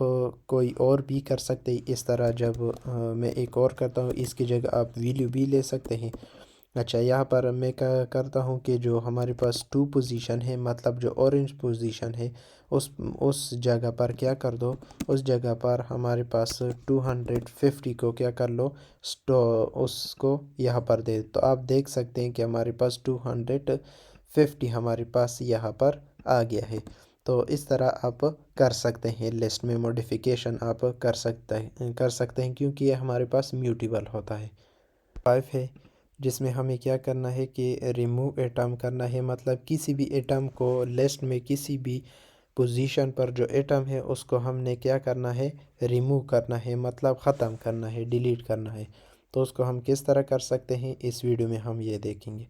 कोई और भी कर सकते हैं इस तरह। जब मैं एक और करता हूँ, इसकी जगह आप वैल्यू भी ले सकते हैं। अच्छा, यहाँ पर मैं क्या करता हूँ कि जो हमारे पास 2 पोजीशन है, मतलब जो ऑरेंज पोजीशन है, उस जगह पर क्या कर दो, उस जगह पर हमारे पास 250 को क्या कर लो, स्टो उसको यहाँ पर दे। तो आप देख सकते हैं कि हमारे पास 250 हमारे पास यहाँ पर आ गया है। तो इस तरह आप कर सकते हैं, लिस्ट में मॉडिफिकेशन आप कर सकते हैं क्योंकि ये हमारे पास म्यूटेबल होता है। 5 है, जिसमें हमें क्या करना है कि रिमूव एटम करना है, मतलब किसी भी एटम को लिस्ट में किसी भी पोजीशन पर जो एटम है उसको हमने क्या करना है, रिमूव करना है, मतलब ख़त्म करना है, डिलीट करना है। तो उसको हम किस तरह कर सकते हैं, इस वीडियो में हम ये देखेंगे।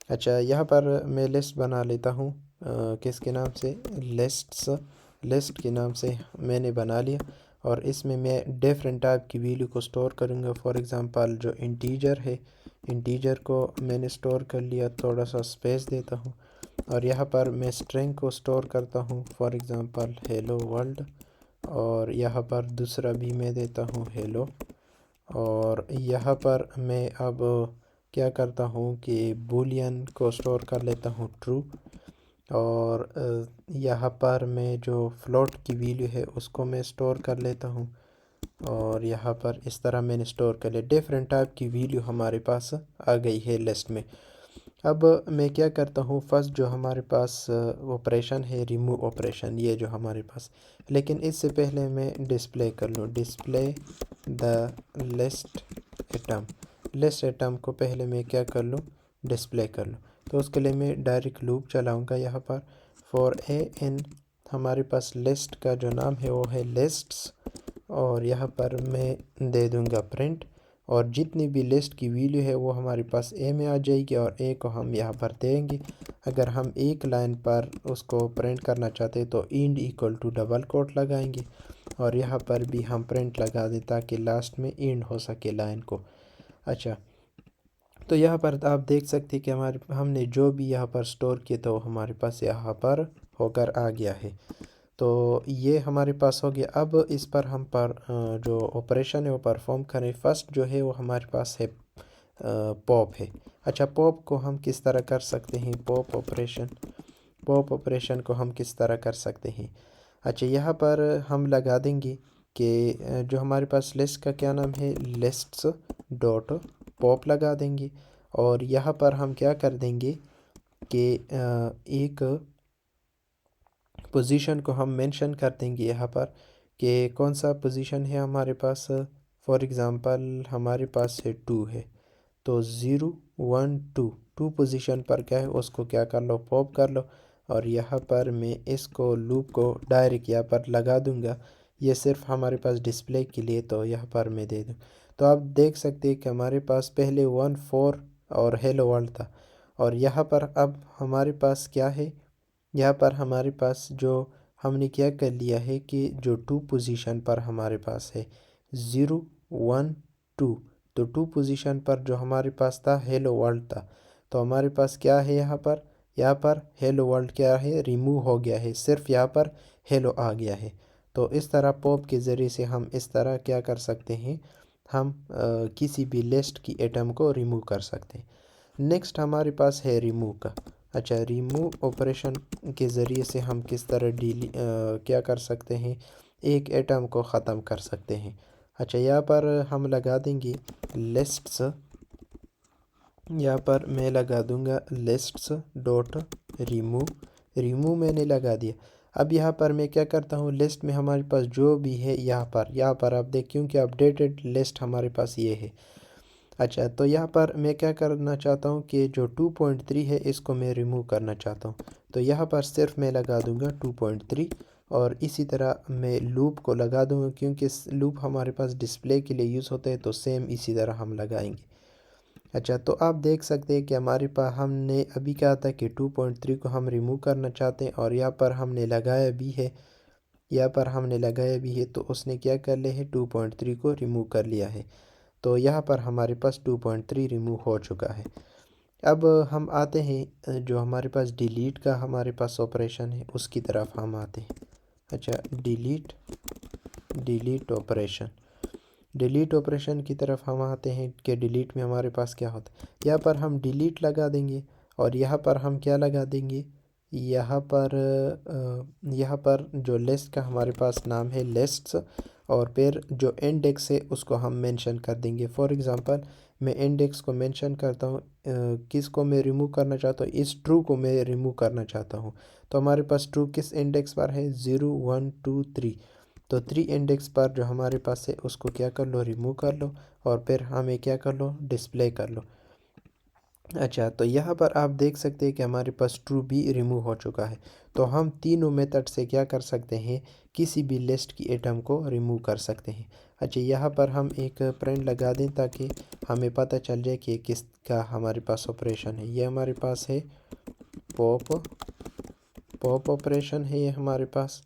अच्छा, यहाँ पर मैं लिस्ट बना लेता हूँ, किसके नाम से, लिस्ट के नाम से मैंने बना लिया। और इसमें मैं डिफरेंट टाइप की वैल्यू को स्टोर करूँगा। फॉर एग्ज़ाम्पल जो इंटीजर है, इंटीजर को मैंने स्टोर कर लिया, थोड़ा सा स्पेस देता हूँ। और यहाँ पर मैं स्ट्रिंग को स्टोर करता हूँ, फॉर एग्ज़ाम्पल हेलो वर्ल्ड। और यहाँ पर दूसरा भी मैं देता हूँ हेलो। और यहाँ पर मैं अब क्या करता हूँ कि बूलियन को स्टोर कर लेता हूँ ट्रू। और यहाँ पर मैं जो फ्लोट की वैल्यू है उसको मैं स्टोर कर लेता हूँ। और यहाँ पर इस तरह मैंने स्टोर कर लिया। डिफरेंट टाइप की वैल्यू हमारे पास आ गई है लिस्ट में। अब मैं क्या करता हूँ, फर्स्ट जो हमारे पास ऑपरेशन है, रिमूव ऑपरेशन, ये जो हमारे पास, लेकिन इससे पहले मैं डिस्प्ले कर लूँ, display the list atom. List atom को पहले मैं क्या कर लूँ, डिस्प्ले कर लूँ। तो उसके लिए मैं डायरेक्ट लूप चलाऊँगा यहाँ पर। फॉर ए एन, हमारे पास लिस्ट का जो नाम है वो है लिस्ट्स, और यहाँ पर मैं दे दूँगा प्रिंट। और जितनी भी लिस्ट की वैल्यू है वो हमारे पास ए में आ जाएगी, और ए को हम यहाँ पर देंगे। अगर हम एक लाइन पर उसको प्रिंट करना चाहते हैं तो end equal to double quote लगाएंगे, और यहाँ पर भी हम प्रिंट लगा दें ताकि लास्ट में इंड हो सके लाइन को। अच्छा, तो यहाँ पर आप देख सकते हैं कि हमने जो भी यहाँ पर स्टोर किया था वो हमारे पास यहाँ पर होकर आ गया है। तो ये हमारे पास हो गया। अब इस पर हम जो ऑपरेशन है वो परफॉर्म करें। फर्स्ट जो है वो हमारे पास है पॉप है। अच्छा, पॉप को हम किस तरह कर सकते हैं, पॉप ऑपरेशन को हम किस तरह कर सकते हैं। अच्छा, यहाँ पर हम लगा देंगे कि जो हमारे पास लिस्ट का क्या नाम है, लिस्ट्स डॉट पॉप लगा देंगे। और यहाँ पर हम क्या कर देंगे कि एक पोजीशन को हम मेंशन कर देंगे यहाँ पर कि कौन सा पोजीशन है हमारे पास। फॉर एग्ज़ाम्पल हमारे पास है 2 है, तो 0 1 2 2 पोजीशन पर क्या है उसको क्या कर लो, पॉप कर लो। और यहाँ पर मैं इसको लूप को डायरेक्ट यहाँ पर लगा दूंगा, ये सिर्फ हमारे पास डिस्प्ले के लिए, तो यहाँ पर मैं दे दूँ। तो आप देख सकते हैं कि हमारे पास पहले 1 4 और हेलो वर्ल्ड था, और यहाँ पर अब हमारे पास क्या है, यहाँ पर हमारे पास जो हमने क्या कर लिया है कि जो 2 पोजीशन पर हमारे पास है 0 1 2, तो 2 पोजीशन पर जो हमारे पास था हेलो वर्ल्ड था, तो हमारे पास क्या है यहाँ पर हेलो वर्ल्ड क्या है, रिमूव हो गया है, सिर्फ यहाँ पर हेलो आ गया है। तो इस तरह पॉप के ज़रिए से हम इस तरह क्या कर सकते हैं, हम किसी भी लिस्ट की एटम को रिमूव कर सकते हैं। नेक्स्ट हमारे पास है रिमूव का। अच्छा, रिमूव ऑपरेशन के ज़रिए से हम किस तरह क्या कर सकते हैं, एक एटम को ख़त्म कर सकते हैं। अच्छा, यहाँ पर हम लगा देंगे लिस्ट्स, यहाँ पर मैं लगा दूंगा लिस्ट्स डॉट रिमूव, रिमूव मैंने लगा दिया। अब यहाँ पर मैं क्या करता हूँ, लिस्ट में हमारे पास जो भी है यहाँ पर आप देख, क्योंकि अपडेटेड लिस्ट हमारे पास ये है। अच्छा, तो यहाँ पर मैं क्या करना चाहता हूँ कि जो 2.3 है इसको मैं रिमूव करना चाहता हूँ, तो यहाँ पर सिर्फ मैं लगा दूँगा 2.3, और इसी तरह मैं लूप को लगा दूँगा, क्योंकि लूप हमारे पास डिस्प्ले के लिए यूज़ होते हैं, तो सेम इसी तरह हम लगाएंगे। अच्छा, तो आप देख सकते हैं कि हमारे पास हमने अभी कहा था कि 2.3 को हम रिमूव करना चाहते हैं, और यहाँ पर हमने लगाया भी है, यहाँ पर हमने लगाया भी है, तो उसने क्या कर लिया है, 2.3 को रिमूव कर लिया है। तो यहाँ पर हमारे पास 2.3 रिमूव हो चुका है। अब हम आते हैं जो हमारे पास डिलीट का हमारे पास ऑपरेशन है उसकी तरफ हम आते हैं। अच्छा, डिलीट ऑपरेशन, डिलीट ऑपरेशन की तरफ हम आते हैं कि डिलीट में हमारे पास क्या होता है। यहाँ पर हम डिलीट लगा देंगे, और यहाँ पर हम क्या लगा देंगे, यहाँ पर जो लिस्ट का हमारे पास नाम है लिस्ट्स, और फिर जो इंडेक्स है उसको हम मेंशन कर देंगे। फॉर एग्ज़ाम्पल मैं इंडेक्स को मेंशन करता हूँ, किसको मैं रिमूव करना चाहता हूँ, इस ट्रू को मैं रिमूव करना चाहता हूँ। तो हमारे पास ट्रू किस इंडेक्स पर है, 0 1 2 3, तो 3 इंडेक्स पर जो हमारे पास है उसको क्या कर लो, रिमूव कर लो, और फिर हमें क्या कर लो, डिस्प्ले कर लो। अच्छा, तो यहाँ पर आप देख सकते हैं कि हमारे पास ट्रू भी रिमूव हो चुका है। तो हम तीनों मेथड से क्या कर सकते हैं, किसी भी लिस्ट की एटम को रिमूव कर सकते हैं। अच्छा, यहाँ पर हम एक प्रिंट लगा दें ताकि हमें पता चल जाए कि किसका हमारे पास ऑपरेशन है। ये हमारे पास है पॉप ऑपरेशन है ये हमारे पास।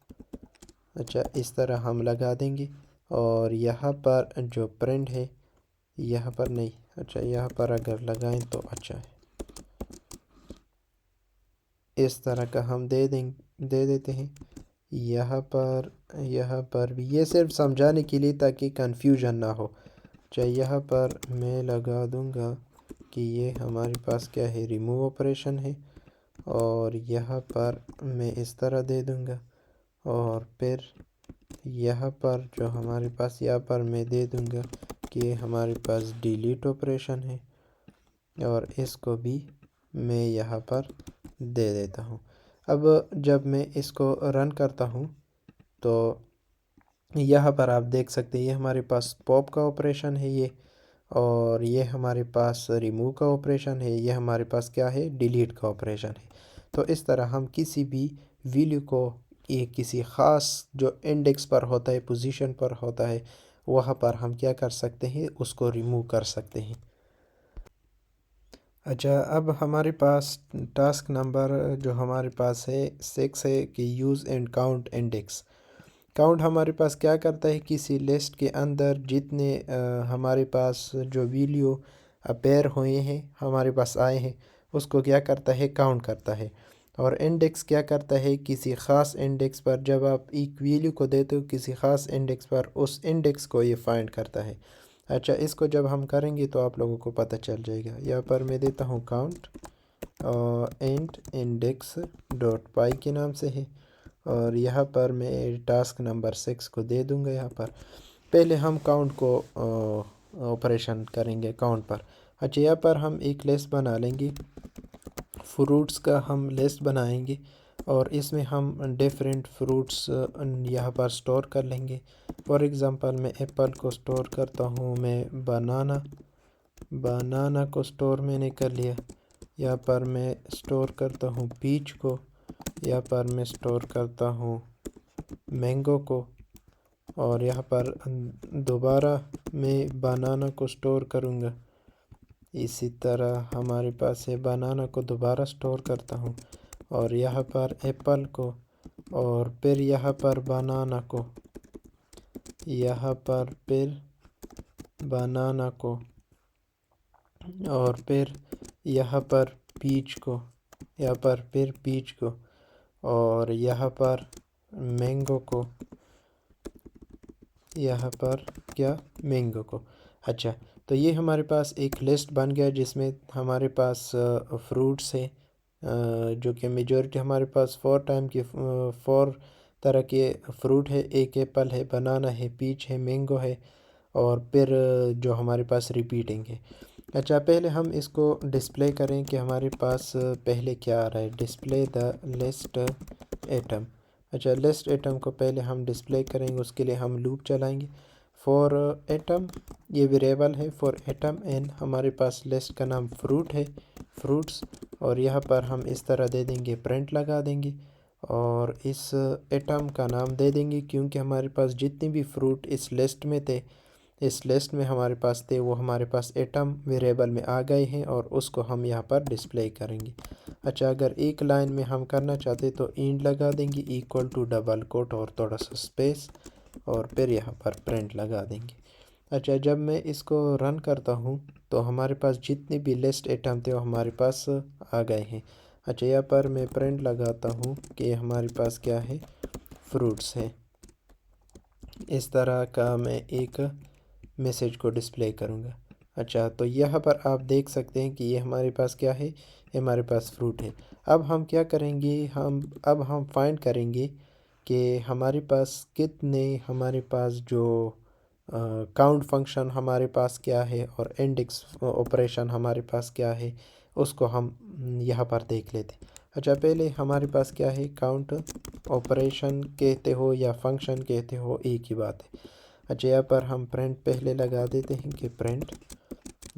अच्छा, इस तरह हम लगा देंगे, और यहाँ पर जो प्रिंट है, यहाँ पर नहीं, अच्छा यहाँ पर अगर लगाएं तो अच्छा है, इस तरह का हम दे देते हैं। यहाँ पर भी, ये सिर्फ समझाने के लिए ताकि कंफ्यूजन ना हो। चाहे यहाँ पर मैं लगा दूंगा कि ये हमारे पास क्या है, रिमूव ऑपरेशन है, और यहाँ पर मैं इस तरह दे दूंगा, और फिर यहाँ पर जो हमारे पास, यहाँ पर मैं दे दूंगा कि हमारे पास डिलीट ऑपरेशन है, और इसको भी मैं यहाँ पर दे देता हूँ। अब जब मैं इसको रन करता हूँ तो यहाँ पर आप देख सकते हैं ये हमारे पास पॉप का ऑपरेशन है ये, और ये हमारे पास रिमूव का ऑपरेशन है, ये हमारे पास क्या है, डिलीट का ऑपरेशन है। तो इस तरह हम किसी भी वैल्यू को एक किसी ख़ास जो इंडेक्स पर होता है, पोजीशन पर होता है, वहाँ पर हम क्या कर सकते हैं, उसको रिमूव कर सकते हैं। अच्छा, अब हमारे पास टास्क नंबर जो हमारे पास है 6 है कि use and count index. Count हमारे पास क्या करता है, किसी लिस्ट के अंदर जितने हमारे पास जो वैल्यू अपेयर हुए हैं, हमारे पास आए हैं, उसको क्या करता है, काउंट करता है। और इंडेक्स क्या करता है, किसी ख़ास इंडेक्स पर जब आप एक वैल्यू को देते हो किसी ख़ास इंडेक्स पर, उस इंडेक्स को ये फाइंड करता है। अच्छा, इसको जब हम करेंगे तो आप लोगों को पता चल जाएगा। यहाँ पर मैं देता हूँ काउंट इंड इंडेक्स डॉट पाई के नाम से है, और यहाँ पर मैं टास्क नंबर 6 को दे दूँगा। यहाँ पर पहले हम काउंट को ऑपरेशन करेंगे काउंट पर। अच्छा, यहाँ पर हम एक लिस्ट बना लेंगे, फ्रूट्स का हम लिस्ट बनाएंगे और इसमें हम डिफरेंट फ्रूट्स यहाँ पर स्टोर कर लेंगे। फॉर एग्ज़ाम्पल मैं एप्पल को स्टोर करता हूँ, मैं बनाना को स्टोर मैंने कर लिया। यहाँ पर मैं स्टोर करता हूँ पीच को, यहाँ पर मैं स्टोर करता हूँ मैंगो को, और यहाँ पर दोबारा मैं बनाना को स्टोर करूँगा। इसी तरह हमारे पास है, बनाना को दोबारा स्टोर करता हूँ और यहाँ पर एप्पल को, और फिर यहाँ पर बनाना को, यहाँ पर फिर बनाना को, और फिर यहाँ पर पीच को, यहाँ पर फिर पीच को, और यहाँ पर मैंगो को, यहाँ पर क्या मैंगो को। अच्छा, तो ये हमारे पास एक लिस्ट बन गया जिसमें हमारे पास फ्रूट्स है, जो कि मेजॉरिटी हमारे पास 4 तरह के फ्रूट है। एक एप्पल है, बनाना है, पीच है, मैंगो है, और फिर जो हमारे पास रिपीटिंग है। अच्छा, पहले हम इसको डिस्प्ले करें कि हमारे पास पहले क्या आ रहा है। Display the list atom. अच्छा, लिस्ट एटम को पहले हम डिस्प्ले करेंगे, उसके लिए हम लूप चलाएंगे। फॉर एटम, ये वेरिएबल है फॉर एटम, एंड हमारे पास लिस्ट का नाम फ्रूट है, फ्रूट्स, और यहाँ पर हम इस तरह दे देंगे, प्रिंट लगा देंगे और इस एटम का नाम दे देंगे, क्योंकि हमारे पास जितने भी फ्रूट इस लिस्ट में थे, इस लिस्ट में हमारे पास थे, वो हमारे पास एटम वेरिएबल में आ गए हैं और उसको हम यहाँ पर डिस्प्ले करेंगे। अच्छा, अगर एक लाइन में हम करना चाहते तो इंड लगा देंगे इक्वल टू डबल कोट और थोड़ा सा स्पेस, और फिर यहाँ पर प्रिंट लगा देंगे। अच्छा, जब मैं इसको रन करता हूँ तो हमारे पास जितने भी लिस्ट एटम थे वो हमारे पास आ गए हैं। अच्छा, यहाँ पर मैं प्रिंट लगाता हूँ कि हमारे पास क्या है, फ्रूट्स है। इस तरह का मैं एक मैसेज को डिस्प्ले करूँगा। अच्छा, तो यहाँ पर आप देख सकते हैं कि ये हमारे पास क्या है, ये हमारे पास फ्रूट है। अब हम क्या करेंगे, हम फाइंड करेंगे कि हमारे पास कितने, हमारे पास जो काउंट फंक्शन हमारे पास क्या है और इंडेक्स ऑपरेशन हमारे पास क्या है, उसको हम यहाँ पर देख लेते हैं। अच्छा, पहले हमारे पास क्या है, काउंट ऑपरेशन कहते हो या फंक्शन कहते हो, एक ही बात है। अच्छा, यहाँ पर हम प्रिंट पहले लगा देते हैं कि प्रिंट,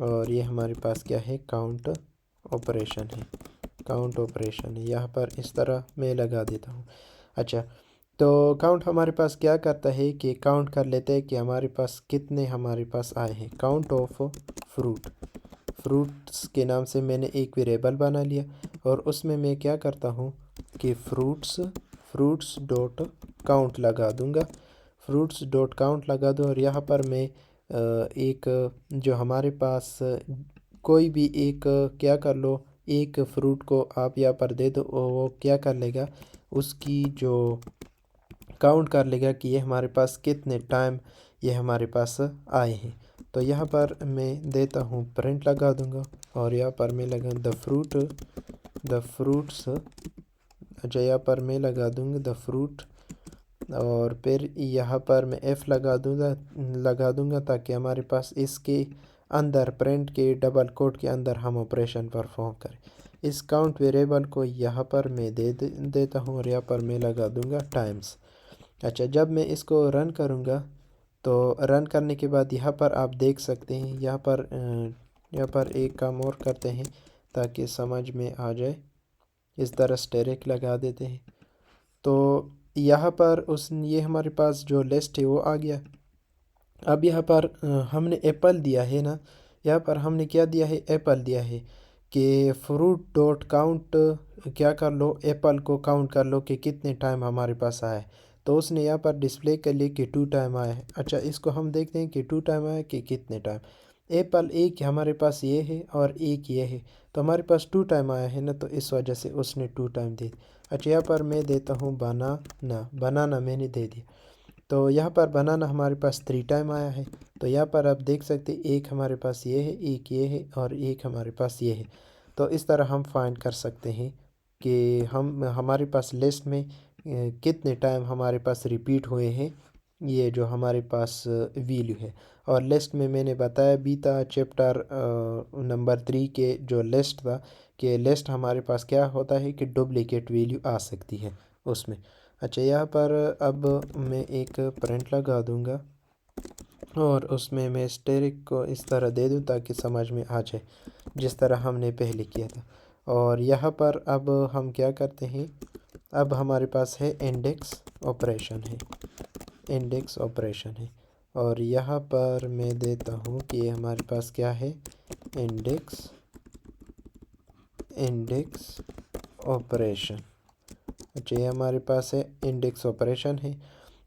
और ये हमारे पास क्या है, काउंट ऑपरेशन है, काउंट ऑपरेशन है। यहाँ पर इस तरह मैं लगा देता हूँ। अच्छा, तो काउंट हमारे पास क्या करता है कि काउंट कर लेते हैं कि हमारे पास कितने हमारे पास आए हैं। काउंट ऑफ फ्रूट, फ्रूट्स के नाम से मैंने एक वेरिएबल बना लिया और उसमें मैं क्या करता हूँ कि फ्रूट्स डॉट काउंट लगा दूँगा, फ्रूट्स डॉट काउंट लगा दूँ, और यहाँ पर मैं एक जो हमारे पास कोई भी एक क्या कर लो, एक फ्रूट को आप यहाँ पर दे दो, वो क्या कर लेगा, उसकी जो काउंट कर लेगा कि ये हमारे पास कितने टाइम ये हमारे पास आए हैं। तो यहाँ पर मैं देता हूँ, प्रिंट लगा दूँगा और यहाँ पर मैं लगा द फ्रूट्स। अच्छा, यहाँ पर मैं लगा दूँगा द फ्रूट, और फिर यहाँ पर मैं एफ़ लगा दूँगा ताकि हमारे पास इसके अंदर प्रिंट के डबल कोट के अंदर हम ऑपरेशन परफॉर्म करें। इस काउंट वेरिएबल को यहाँ पर मैं देता हूँ और यहाँ पर मैं लगा दूँगा टाइम्स। अच्छा, जब मैं इसको रन करूँगा तो रन करने के बाद यहाँ पर आप देख सकते हैं, यहाँ पर एक काम और करते हैं ताकि समझ में आ जाए, इस तरह स्टेरिक लगा देते हैं। तो यहाँ पर ये हमारे पास जो लिस्ट है वो आ गया। अब यहाँ पर हमने एप्पल दिया है ना, यहाँ पर हमने क्या दिया है, एप्पल दिया है कि फ्रूट डॉट काउंट क्या कर लो, एप्पल को काउंट कर लो कि कितने टाइम हमारे पास आया है। तो उसने यहाँ पर डिस्प्ले कर लिया कि 2 टाइम आया है। अच्छा, इसको हम देखते हैं कि 2 टाइम आया कि कितने टाइम। एप्पल एक हमारे पास ये है और एक ये है, तो हमारे पास 2 टाइम आया है ना, तो इस वजह से उसने 2 टाइम दे दिया। अच्छा, यहाँ पर मैं देता हूँ बनाना मैंने दे दिया, तो यहाँ पर बनाना हमारे पास 3 टाइम आया है। तो यहाँ पर आप देख सकते हैं, एक हमारे पास ये है, एक ये है और एक हमारे पास ये है। तो इस तरह हम फाइंड कर सकते हैं कि हमारे पास लिस्ट में कितने टाइम हमारे पास रिपीट हुए हैं ये जो हमारे पास वैल्यू है। और लिस्ट में मैंने बताया भी था चैप्टर नंबर 3 के जो लिस्ट था कि लिस्ट हमारे पास क्या होता है कि डुप्लीकेट वैल्यू आ सकती है उसमें। अच्छा, यहाँ पर अब मैं एक प्रिंट लगा दूँगा और उसमें मैं स्टेरिक को इस तरह दे दूँ ताकि समझ में आ जाए जिस तरह हमने पहले किया था। और यहाँ पर अब हम क्या करते हैं, अब हमारे पास है इंडेक्स ऑपरेशन है, इंडेक्स ऑपरेशन है। और यहाँ पर मैं देता हूँ कि हमारे पास क्या है, इंडेक्स इंडेक्स ऑपरेशन। अच्छा, ये हमारे पास है इंडेक्स ऑपरेशन है।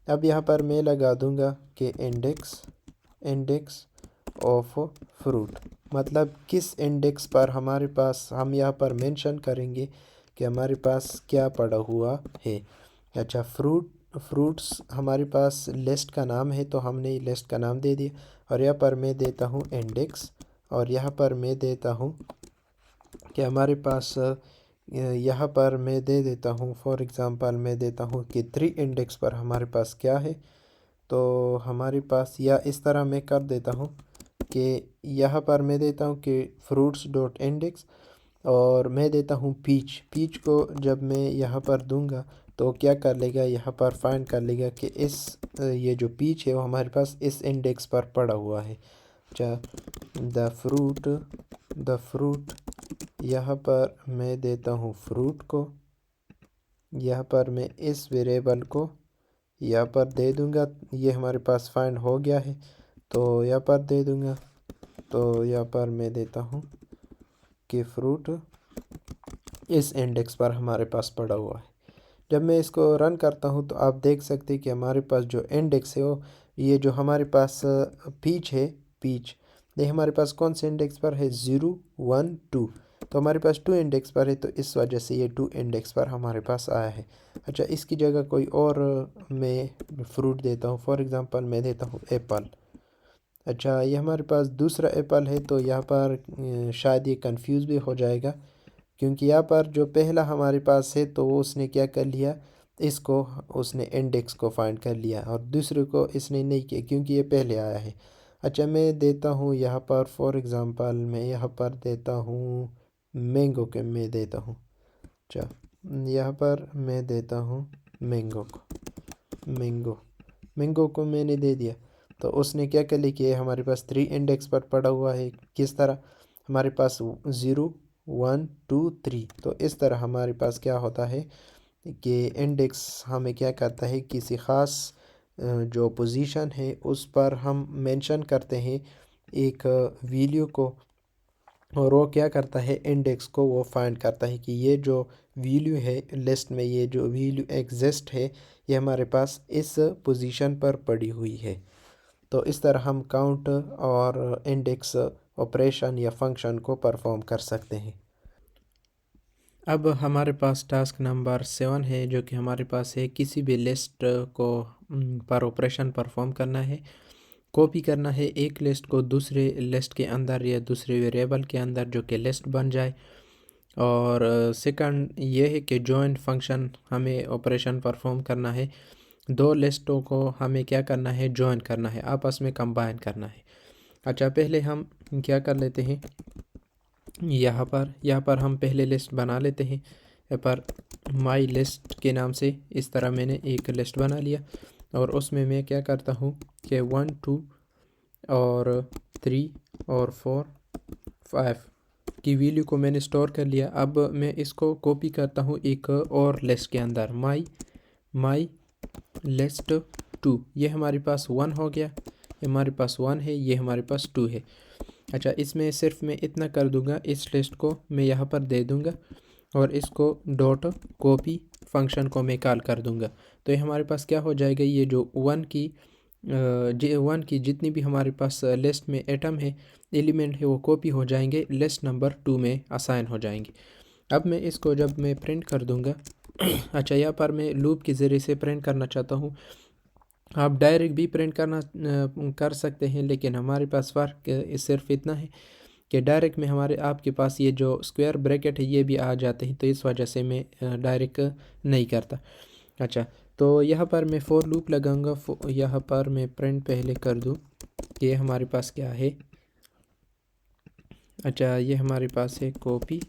अब यहाँ पर मैं लगा दूँगा कि इंडेक्स ऑफ फ्रूट, मतलब किस इंडेक्स पर हमारे पास, हम यहाँ पर मेंशन करेंगे कि हमारे पास क्या पड़ा हुआ है। अच्छा, फ्रूट्स हमारे पास लिस्ट का नाम है तो हमने लिस्ट का नाम दे दिया। और यहाँ पर मैं देता हूँ इंडेक्स, और यहाँ पर मैं देता हूँ कि हमारे पास यहाँ पर मैं दे देता हूँ, फॉर एग्ज़ाम्पल मैं देता हूँ कि 3 इंडेक्स पर हमारे पास क्या है। तो हमारे पास, या इस तरह मैं कर देता हूँ कि यहाँ पर मैं देता हूँ कि फ्रूट्स डॉट इंडेक्स, और मैं देता हूँ पीच को जब मैं यहाँ पर दूंगा तो क्या कर लेगा, यहाँ पर फाइंड कर लेगा कि ये जो पीच है वो हमारे पास इस इंडेक्स पर पड़ा हुआ है। अच्छा, द फ्रूट यहाँ पर मैं देता हूँ फ्रूट को, यहाँ पर मैं इस वेरिएबल को यहाँ पर दे दूँगा, ये हमारे पास फाइंड हो गया है तो यहाँ पर दे दूँगा। तो यहाँ पर मैं देता हूँ कि फ्रूट इस इंडेक्स पर हमारे पास पड़ा हुआ है। जब मैं इसको रन करता हूँ तो आप देख सकते हैं कि हमारे पास जो इंडेक्स है वो, ये जो हमारे पास पीच है, पीच ये हमारे पास कौन से इंडेक्स पर है, 0 1 2। तो हमारे पास 2 इंडेक्स पर है तो इस वजह से ये 2 इंडेक्स पर हमारे पास आया है। अच्छा, इसकी जगह कोई और मैं फ्रूट देता हूँ, फॉर एग्ज़ाम्पल मैं देता हूँ एप्पल। अच्छा, ये हमारे पास दूसरा एप्पल है तो यहाँ पर शायद ये कंफ्यूज भी हो जाएगा, क्योंकि यहाँ पर जो पहला हमारे पास है तो वो उसने क्या कर लिया, इसको उसने इंडेक्स को फाइंड कर लिया, और दूसरे को इसने नहीं किया क्योंकि ये पहले आया है। अच्छा, मैं देता हूँ यहाँ पर फॉर एग्ज़ाम्पल मैं यहाँ पर देता हूँ मैंगो के, मैं देता हूँ, अच्छा यहाँ पर मैं देता हूँ मैंगो को मैंने दे दिया। तो उसने क्या कर लिया कि हमारे पास 3 इंडेक्स पर पड़ा हुआ है, किस तरह हमारे पास 0 1 2 3। तो इस तरह हमारे पास क्या होता है कि इंडेक्स हमें क्या करता है, किसी ख़ास जो पोजीशन है उस पर हम मेंशन करते हैं एक वैल्यू को, और वो क्या करता है, इंडेक्स को वो फाइंड करता है कि ये जो वैल्यू है लिस्ट में, ये जो वैल्यू एग्जिस्ट है ये हमारे पास इस पोजीशन पर पड़ी हुई है। तो इस तरह हम काउंट और इंडेक्स ऑपरेशन या फंक्शन को परफॉर्म कर सकते हैं। अब हमारे पास टास्क नंबर 7 है, जो कि हमारे पास है किसी भी लिस्ट को पर ऑपरेशन परफॉर्म करना है, कॉपी करना है एक लिस्ट को दूसरे लिस्ट के अंदर या दूसरे वेरिएबल के अंदर जो कि लिस्ट बन जाए। और सेकंड ये है कि जॉइन फंक्शन हमें ऑपरेशन परफॉर्म करना है, 2 लिस्टों को हमें क्या करना है, जॉइन करना है, आपस में कंबाइन करना है। अच्छा, पहले हम क्या कर लेते हैं, यहाँ पर हम पहले लिस्ट बना लेते हैं। यहाँ पर माई लिस्ट के नाम से इस तरह मैंने एक लिस्ट बना लिया, और उसमें मैं क्या करता हूँ कि 1 2 और 3 और 4 5 की वैल्यू को मैंने स्टोर कर लिया। अब मैं इसको कॉपी करता हूँ एक और लिस्ट के अंदर, माई लिस्ट 2। ये हमारे पास 1 हो गया, ये हमारे पास 1 है, ये हमारे पास 2 है। अच्छा, इसमें सिर्फ मैं इतना कर दूंगा, इस लिस्ट को मैं यहाँ पर दे दूंगा और इसको डॉट कॉपी फंक्शन को मैं कॉल कर दूंगा। तो ये हमारे पास क्या हो जाएगा, ये जो 1 की जितनी भी हमारे पास लिस्ट में एटम है, एलिमेंट है, वो कॉपी हो जाएंगे, लिस्ट नंबर 2 में असाइन हो जाएंगे। अब मैं इसको जब मैं प्रिंट कर दूंगा अच्छा, यहाँ पर मैं लूप के ज़रिए से प्रिंट करना चाहता हूँ, आप डायरेक्ट भी प्रिंट कर सकते हैं, लेकिन हमारे पास फ़र्क सिर्फ इतना है कि डायरेक्ट में हमारे आपके पास ये जो स्क्वायर ब्रैकेट है ये भी आ जाते हैं, तो इस वजह से मैं डायरेक्ट नहीं करता। अच्छा, तो यहाँ पर मैं फॉर लूप लगाऊंगा। यहाँ पर मैं प्रिंट पहले कर दूँ। ये हमारे पास क्या है? अच्छा, ये हमारे पास है कॉपी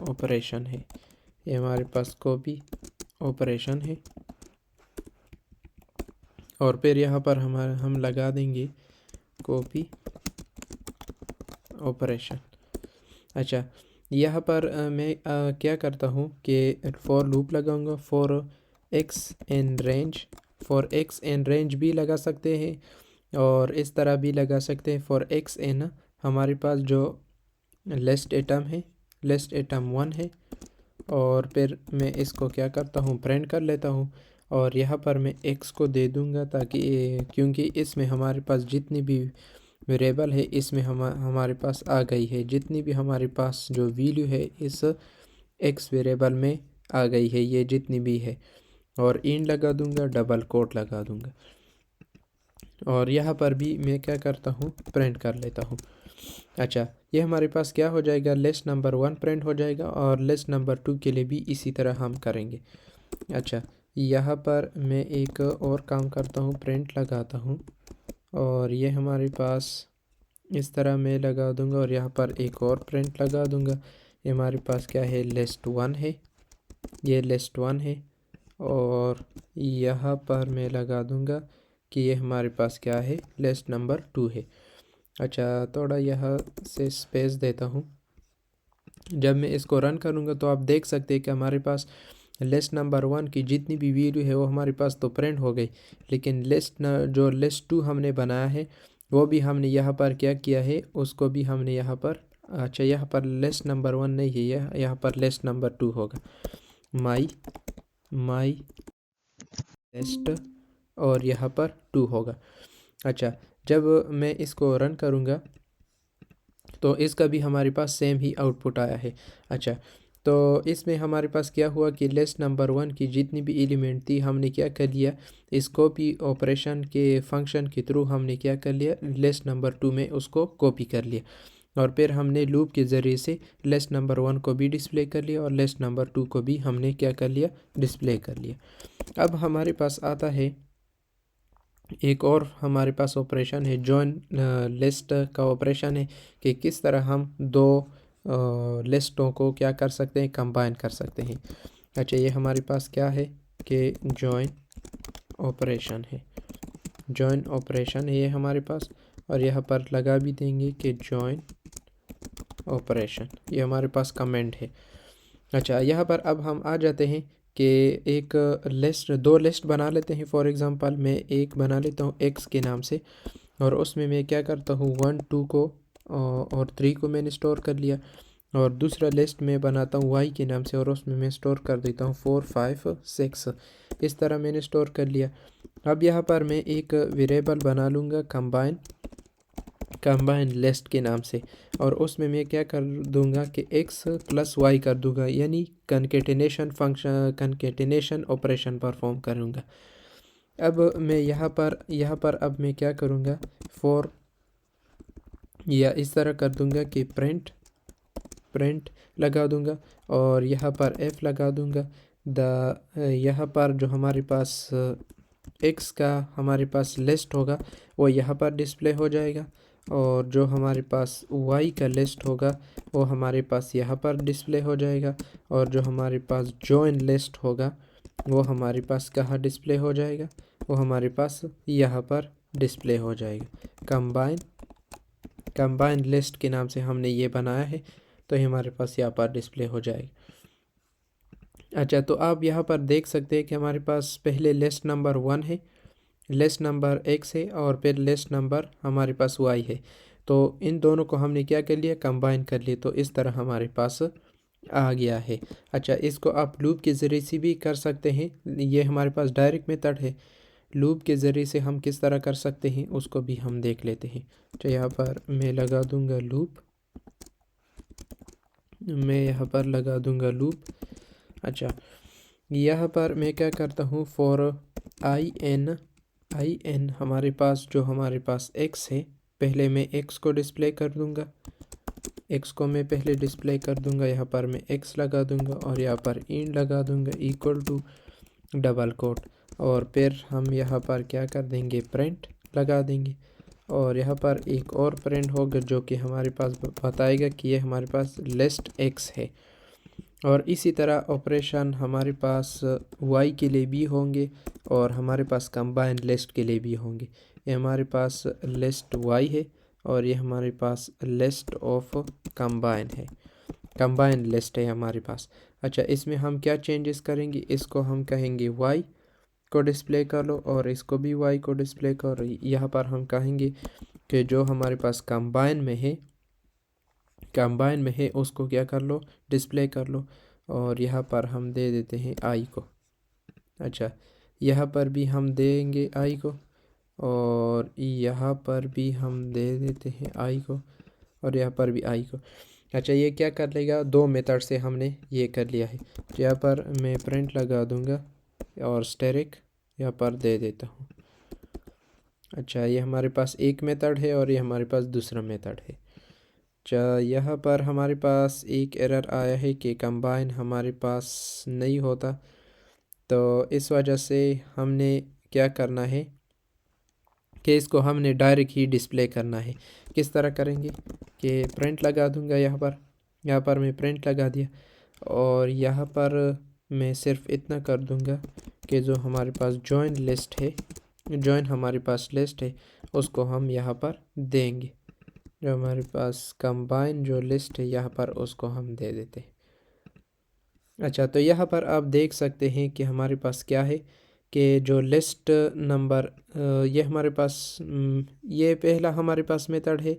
ऑपरेशन है। ये हमारे पास कॉपी ऑपरेशन है और फिर यहाँ पर हम लगा देंगे कॉपी ऑपरेशन। अच्छा, यहाँ पर मैं क्या करता हूँ कि फॉर लूप लगाऊंगा। For x in range, for x in range भी लगा सकते हैं और इस तरह भी लगा सकते हैं। फॉर एक्स एन हमारे पास जो लिस्ट एटम है, लिस्ट एटम 1 है और फिर मैं इसको क्या करता हूँ, प्रिंट कर लेता हूँ और यहाँ पर मैं एक्स को दे दूँगा ताकि क्योंकि इसमें हमारे पास जितनी भी वेरिएबल है इसमें हमारे पास आ गई है, जितनी भी हमारे पास जो वैल्यू है इस एक्स वेरिएबल में आ गई है, ये जितनी भी है। और इन लगा दूँगा, डबल कोट लगा दूँगा और यहाँ पर भी मैं क्या करता हूँ, प्रिंट कर लेता हूँ। अच्छा, ये हमारे पास क्या हो जाएगा, लिस्ट नंबर 1 प्रिंट हो जाएगा और लिस्ट नंबर 2 के लिए भी इसी तरह हम करेंगे। अच्छा, यहाँ पर मैं एक और काम करता हूँ, प्रिंट लगाता हूँ और ये हमारे पास इस तरह मैं लगा दूँगा और यहाँ पर एक और प्रिंट लगा दूँगा। ये हमारे पास क्या है, लिस्ट 1 है, ये लिस्ट 1 है और यहाँ पर मैं लगा दूँगा कि ये हमारे पास क्या है, लिस्ट नंबर 2 है। अच्छा, थोड़ा यहाँ से स्पेस देता हूँ। जब मैं इसको रन करूँगा तो आप देख सकते हैं कि हमारे पास लिस्ट नंबर 1 की जितनी भी वैल्यू है वो हमारे पास तो प्रिंट हो गई, लेकिन जो लिस्ट 2 हमने बनाया है वो भी हमने यहाँ पर क्या किया है, उसको भी हमने यहाँ पर, अच्छा यहाँ पर लिस्ट नंबर 1 नहीं है, यहाँ पर लिस्ट नंबर 2 होगा, माई लिस्ट और यहाँ पर 2 होगा। अच्छा, जब मैं इसको रन करूँगा तो इसका भी हमारे पास सेम ही आउटपुट आया है। अच्छा, तो इसमें हमारे पास क्या हुआ कि लिस्ट नंबर 1 की जितनी भी एलिमेंट थी हमने क्या कर लिया, इस कॉपी ऑपरेशन के फंक्शन के थ्रू हमने क्या कर लिया, लिस्ट नंबर 2 में उसको कॉपी कर लिया और फिर हमने लूप के ज़रिए से लिस्ट नंबर 1 को भी डिस्प्ले कर लिया और लिस्ट नंबर 2 को भी हमने क्या कर लिया, डिस्प्ले कर लिया। अब हमारे पास आता है एक और हमारे पास ऑपरेशन है, जॉइन लिस्ट का ऑपरेशन है कि किस तरह हम दो लिस्टों को क्या कर सकते हैं, कंबाइन कर सकते हैं। अच्छा, ये हमारे पास क्या है कि जॉइन ऑपरेशन है, जॉइन ऑपरेशन है ये हमारे पास और यहाँ पर लगा भी देंगे कि जॉइन ऑपरेशन, ये हमारे पास कमेंट है। अच्छा, यहाँ पर अब हम आ जाते हैं कि एक लिस्ट, दो लिस्ट बना लेते हैं। फॉर एग्ज़ाम्पल मैं एक बना लेता हूँ एक्स के नाम से और उसमें मैं क्या करता हूँ, 1 2 को और 3 को मैंने स्टोर कर लिया और दूसरा लिस्ट में बनाता हूँ वाई के नाम से और उसमें मैं स्टोर कर देता हूँ 4 5 6, इस तरह मैंने स्टोर कर लिया। अब यहाँ पर मैं एक वेरिएबल बना लूँगा कंबाइन लिस्ट के नाम से और उसमें मैं क्या कर दूंगा कि x प्लस वाई कर दूंगा, यानी कंकेटिनेशन ऑपरेशन परफॉर्म करूंगा। अब मैं यहाँ पर अब मैं क्या करूँगा, फॉर या इस तरह कर दूंगा कि प्रिंट लगा दूंगा और यहाँ पर f लगा दूंगा। यहाँ पर जो हमारे पास x का हमारे पास लिस्ट होगा वो यहाँ पर डिस्प्ले हो जाएगा और जो हमारे पास y का लिस्ट होगा वो हमारे पास यहाँ पर डिस्प्ले हो जाएगा और जो हमारे पास जॉइन लिस्ट होगा वो हमारे पास कहाँ डिस्प्ले हो जाएगा, वो हमारे पास यहाँ पर डिस्प्ले हो जाएगा। कंबाइन लिस्ट के नाम से हमने ये बनाया है तो ये हमारे पास यहाँ पर डिस्प्ले हो जाएगा। अच्छा, तो आप यहाँ पर देख सकते हैं कि हमारे पास पहले लिस्ट नंबर 1 है, लिस्ट नंबर x है और फिर लिस्ट नंबर हमारे पास y है। तो इन दोनों को हमने क्या कर लिया, कंबाइन कर लिया, तो इस तरह हमारे पास आ गया है। अच्छा, इसको आप लूप के ज़रिए से भी कर सकते हैं, ये हमारे पास डायरेक्ट मेथड है। लूप के ज़रिए से हम किस तरह कर सकते हैं उसको भी हम देख लेते हैं। तो यहाँ पर मैं लगा दूँगा लूप, मैं यहाँ पर लगा दूँगा लूप। अच्छा, यहाँ पर मैं क्या करता हूँ, फॉर आई एन हमारे पास जो हमारे पास x है, पहले मैं x को डिस्प्ले कर दूँगा, x को मैं पहले डिस्प्ले कर दूँगा, यहाँ पर मैं x लगा दूँगा और यहाँ पर इन लगा दूँगा इक्वल टू डबल कोट, और फिर हम यहाँ पर क्या कर देंगे, प्रिंट लगा देंगे। और यहाँ पर एक और प्रिंट होगा जो कि हमारे पास बताएगा कि ये हमारे पास लिस्ट एक्स है। और इसी तरह ऑपरेशन हमारे पास वाई के लिए भी होंगे और हमारे पास कंबाइन लिस्ट के लिए भी होंगे। ये हमारे पास लिस्ट वाई है और ये हमारे पास लिस्ट ऑफ कंबाइन है, कंबाइन लिस्ट है हमारे पास। अच्छा, इसमें हम क्या चेंजेस करेंगे, इसको हम कहेंगे वाई को डिस्प्ले कर लो और इसको भी वाई को डिस्प्ले करो। यहाँ पर हम कहेंगे कि जो हमारे पास कंबाइन में है उसको क्या कर लो, डिस्प्ले कर लो। और यहाँ पर हम दे देते हैं आई को। अच्छा, यहाँ पर भी हम देंगे आई को और यहाँ पर भी हम दे देते हैं आई को और यहाँ पर भी आई को। अच्छा, ये क्या कर लेगा, दो मेथड से हमने ये कर लिया है। यहाँ पर मैं प्रिंट लगा दूंगा और स्टेरिक यहाँ पर दे देता हूँ। अच्छा, ये हमारे पास एक मेथड है और ये हमारे पास दूसरा मेथड है। अच्छा, यहाँ पर हमारे पास एक एरर आया है कि कंबाइन हमारे पास नहीं होता, तो इस वजह से हमने क्या करना है कि इसको हमने डायरेक्ट ही डिस्प्ले करना है। किस तरह करेंगे कि प्रिंट लगा दूंगा यहाँ पर मैं प्रिंट लगा दिया और यहाँ पर मैं सिर्फ इतना कर दूंगा कि जो हमारे पास जॉइन लिस्ट है, जॉइन हमारे पास लिस्ट है उसको हम यहाँ पर देंगे। जो हमारे पास कंबाइन जो लिस्ट है यहाँ पर उसको हम दे देते हैं। अच्छा, तो यहाँ पर आप देख सकते हैं कि हमारे पास क्या है कि जो लिस्ट नंबर ये हमारे पास ये पहला हमारे पास मेथड है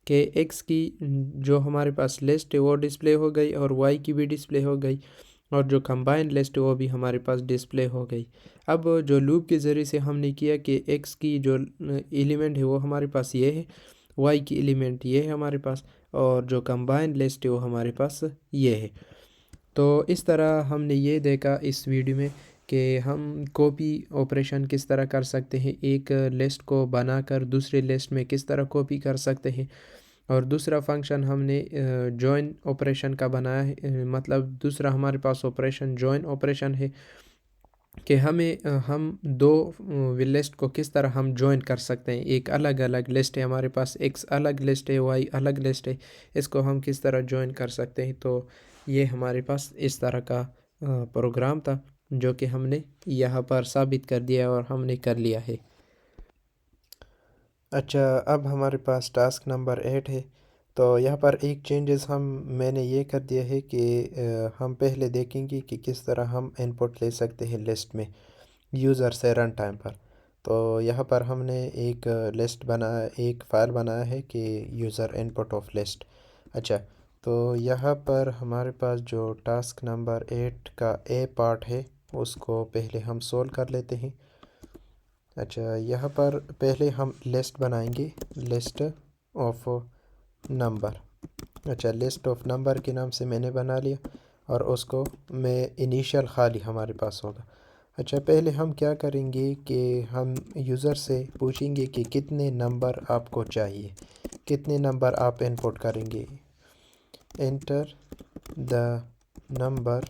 कि एक्स की जो हमारे पास लिस्ट है वो डिस्प्ले हो गई और वाई की भी डिस्प्ले हो गई और जो कंबाइन लिस्ट है वो भी हमारे पास डिस्प्ले हो गई। अब जो लूप के ज़रिए से हमने किया कि एक्स की जो एलिमेंट है वो हमारे पास ये है, वाई की एलिमेंट ये है हमारे पास, और जो कंबाइन लिस्ट है वो हमारे पास ये है। तो इस तरह हमने ये देखा इस वीडियो में कि हम कॉपी ऑपरेशन किस तरह कर सकते हैं, एक लिस्ट को बनाकर दूसरे लिस्ट में किस तरह कॉपी कर सकते हैं। और दूसरा फंक्शन हमने जॉइन ऑपरेशन का बनाया है, मतलब दूसरा हमारे पास ऑपरेशन जॉइन ऑपरेशन है कि हम दो लिस्ट को किस तरह हम जॉइन कर सकते हैं। एक अलग अलग लिस्ट है हमारे पास, एक्स अलग लिस्ट है, वाई अलग लिस्ट है, इसको हम किस तरह जॉइन कर सकते हैं। तो ये हमारे पास इस तरह का प्रोग्राम था जो कि हमने यहाँ पर साबित कर दिया और हमने कर लिया है। अच्छा, अब हमारे पास टास्क नंबर 8 है। तो यहाँ पर एक चेंजेस मैंने ये कर दिया है कि हम पहले देखेंगे कि किस तरह हम इनपुट ले सकते हैं लिस्ट में यूज़र से रन टाइम पर। तो यहाँ पर हमने एक एक फ़ाइल बनाया है कि यूज़र इनपुट ऑफ लिस्ट। अच्छा, तो यहाँ पर हमारे पास जो टास्क नंबर 8 का ए पार्ट है उसको पहले हम सोल्व कर लेते हैं। अच्छा, यहाँ पर पहले हम लिस्ट बनाएंगे, लिस्ट ऑफ नंबर। अच्छा, लिस्ट ऑफ नंबर के नाम से मैंने बना लिया और उसको मैं इनिशियल खाली हमारे पास होगा। अच्छा, पहले हम क्या करेंगे कि हम यूज़र से पूछेंगे कि कितने नंबर आपको चाहिए, कितने नंबर आप इनपुट करेंगे। Enter the number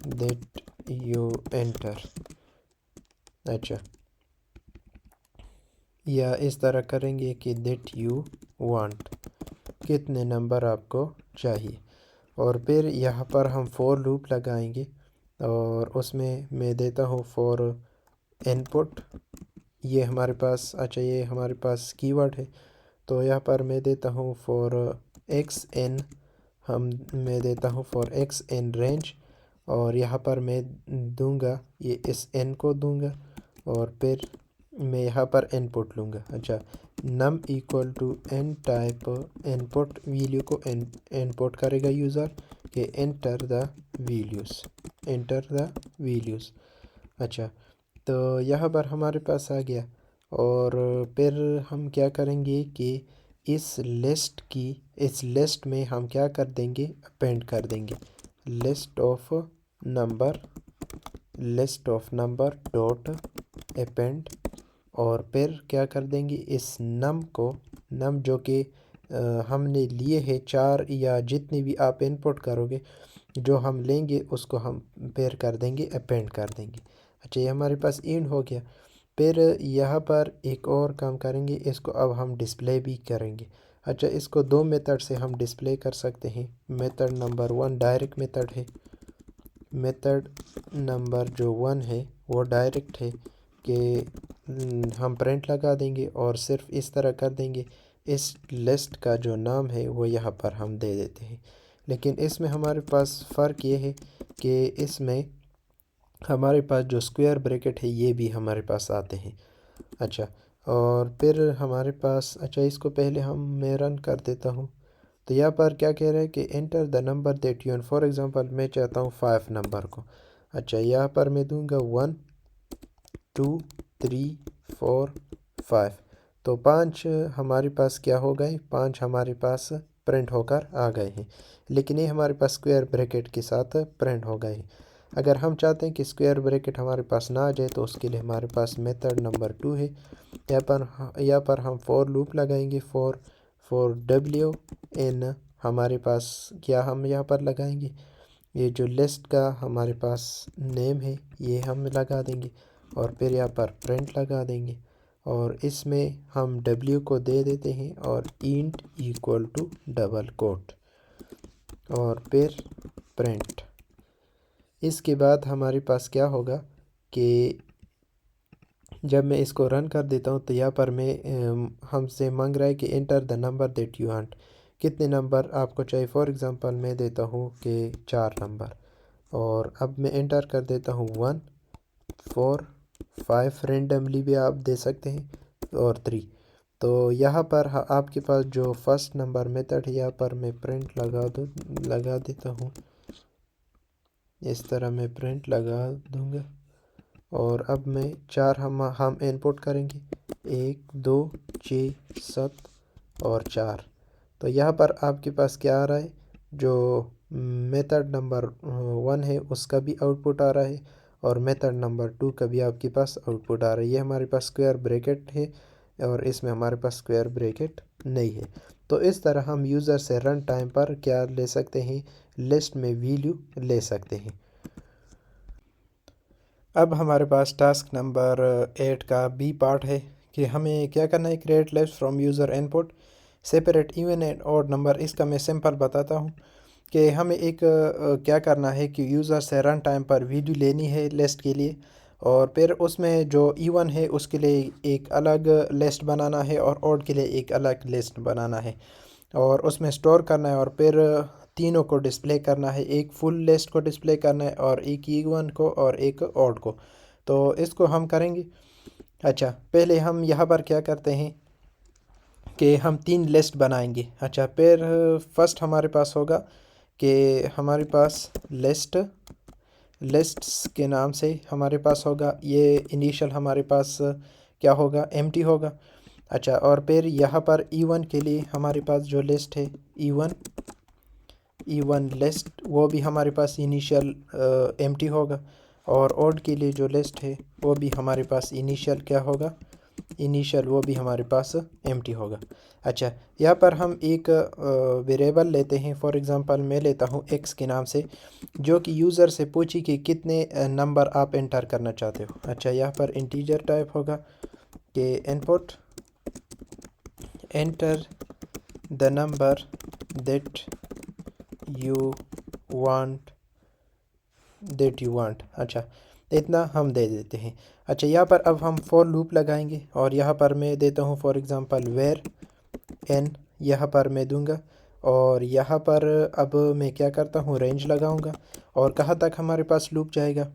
that you enter. अच्छा, या इस तरह करेंगे कि दैट यू वांट, कितने नंबर आपको चाहिए। और फिर यहाँ पर हम फॉर लूप लगाएंगे और उसमें मैं देता हूँ फॉर इनपुट। ये हमारे पास, अच्छा ये हमारे पास कीवर्ड है, तो यहाँ पर मैं देता हूँ फॉर एक्स एन, मैं देता हूँ फॉर एक्स एन रेंज, और यहाँ पर मैं दूंगा ये इस एन को दूंगा और फिर मैं यहाँ पर इनपुट लूँगा। अच्छा, num equal to in type input value को इनपुट करेगा यूज़र कि enter the values, enter the values. अच्छा, तो यहाँ पर हमारे पास आ गया और फिर हम क्या करेंगे कि इस लिस्ट में हम क्या कर देंगे, अपेंड कर देंगे list of number dot append. और फिर क्या कर देंगे, इस नम जो कि हमने लिए है 4 या जितने भी आप इनपुट करोगे जो हम लेंगे उसको हम फिर कर देंगे अपेंड कर देंगे। अच्छा, ये हमारे पास इंड हो गया। फिर यहाँ पर एक और काम करेंगे, इसको अब हम डिस्प्ले भी करेंगे। अच्छा, इसको दो मेथड से हम डिस्प्ले कर सकते हैं। मेथड नंबर 1 डायरेक्ट मेथड है। मेथड नंबर जो 1 है वो डायरेक्ट है कि हम प्रिंट लगा देंगे और सिर्फ इस तरह कर देंगे। इस लिस्ट का जो नाम है वो यहाँ पर हम दे देते हैं। लेकिन इसमें हमारे पास फ़र्क ये है कि इसमें हमारे पास जो स्क्वायर ब्रैकेट है ये भी हमारे पास आते हैं। अच्छा, और फिर हमारे पास, अच्छा इसको पहले मैं रन कर देता हूँ। तो यहाँ पर क्या कह रहा है कि enter the number that you, for example मैं चाहता हूँ 5 नंबर को। अच्छा, यहाँ पर मैं दूंगा 1 2 3 4 5। तो 5 हमारे पास क्या हो गए, 5 हमारे पास प्रिंट होकर आ गए हैं। लेकिन ये हमारे पास स्क्वायर ब्रैकेट के साथ प्रिंट हो गए हैं। अगर हम चाहते हैं कि स्क्वायर ब्रैकेट हमारे पास ना आ जाए तो उसके लिए हमारे पास मेथड नंबर 2 है। यहाँ पर हम फॉर लूप लगाएंगे। फॉर डब्ल्यू इन हमारे पास क्या हम यहाँ पर लगाएंगे, ये जो लिस्ट का हमारे पास नेम है ये हम लगा देंगे और फिर यहाँ पर प्रिंट लगा देंगे। और इसमें हम w को दे देते हैं और end equal to double quote और फिर प्रिंट। इसके बाद हमारे पास क्या होगा कि जब मैं इसको रन कर देता हूँ तो यहाँ पर हमसे मांग रहा है कि enter the number that you want, कितने नंबर आपको चाहिए। फॉर एग्ज़ाम्पल मैं देता हूँ कि 4 नंबर, और अब मैं एंटर कर देता हूँ 1 4 5, रेंडमली भी आप दे सकते हैं, और 3। तो यहाँ पर आपके पास जो फर्स्ट नंबर मेथड है यहाँ पर मैं प्रिंट लगा देता हूँ। इस तरह मैं प्रिंट लगा दूँगा और अब मैं 4 हम इनपुट करेंगे, 1 2 6 7 और 4। तो यहाँ पर आपके पास क्या आ रहा है, जो मेथड नंबर 1 है उसका भी आउटपुट आ रहा है और मेथड नंबर 2 का भी आपके पास आउटपुट आ रहा है। ये हमारे पास स्क्वायर ब्रैकेट है और इसमें हमारे पास स्क्वायर ब्रैकेट नहीं है। तो इस तरह हम यूज़र से रन टाइम पर क्या ले सकते हैं, लिस्ट में वैल्यू ले सकते हैं। अब हमारे पास टास्क नंबर 8 का बी पार्ट है कि हमें क्या करना है, create list from user input separate even and odd number. इसका मैं सिंपल बताता हूँ कि हमें क्या करना है कि यूज़र से रन टाइम पर वैल्यू लेनी है लिस्ट के लिए, और फिर उसमें जो इवन है उसके लिए एक अलग लिस्ट बनाना है और ऑड के लिए एक अलग लिस्ट बनाना है, और उसमें स्टोर करना है, और फिर तीनों को डिस्प्ले करना है। एक फुल लिस्ट को डिस्प्ले करना है और एक इवन को और एक ऑड को। तो इसको हम करेंगे। अच्छा, पहले हम यहाँ पर क्या करते हैं कि हम 3 लिस्ट बनाएंगे। अच्छा, फिर फर्स्ट हमारे पास होगा कि हमारे पास लिस्ट्स के नाम से हमारे पास होगा, ये इनिशियल हमारे पास क्या होगा, एम्प्टी होगा। अच्छा, और फिर यहाँ पर इवन के लिए हमारे पास जो लिस्ट है इवन लिस्ट, वो भी हमारे पास इनिशियल एम्प्टी होगा, और ऑड के लिए जो लिस्ट है वो भी हमारे पास इनिशियल क्या होगा, इनिशियल वो भी हमारे पास एम्प्टी होगा। अच्छा, यहाँ पर हम एक वेरिएबल लेते हैं। फॉर एग्ज़ाम्पल मैं लेता हूँ x के नाम से, जो कि यूज़र से पूछी कि कितने नंबर आप एंटर करना चाहते हो। अच्छा, यहाँ पर इंटीजर टाइप होगा कि input enter the number that you want. अच्छा, इतना हम दे देते हैं। अच्छा, यहाँ पर अब हम फॉर लूप लगाएंगे और यहाँ पर मैं देता हूँ फॉर एग्ज़ाम्पल वेर एन, यहाँ पर मैं दूंगा, और यहाँ पर अब मैं क्या करता हूँ, रेंज लगाऊंगा और कहाँ तक हमारे पास लूप जाएगा,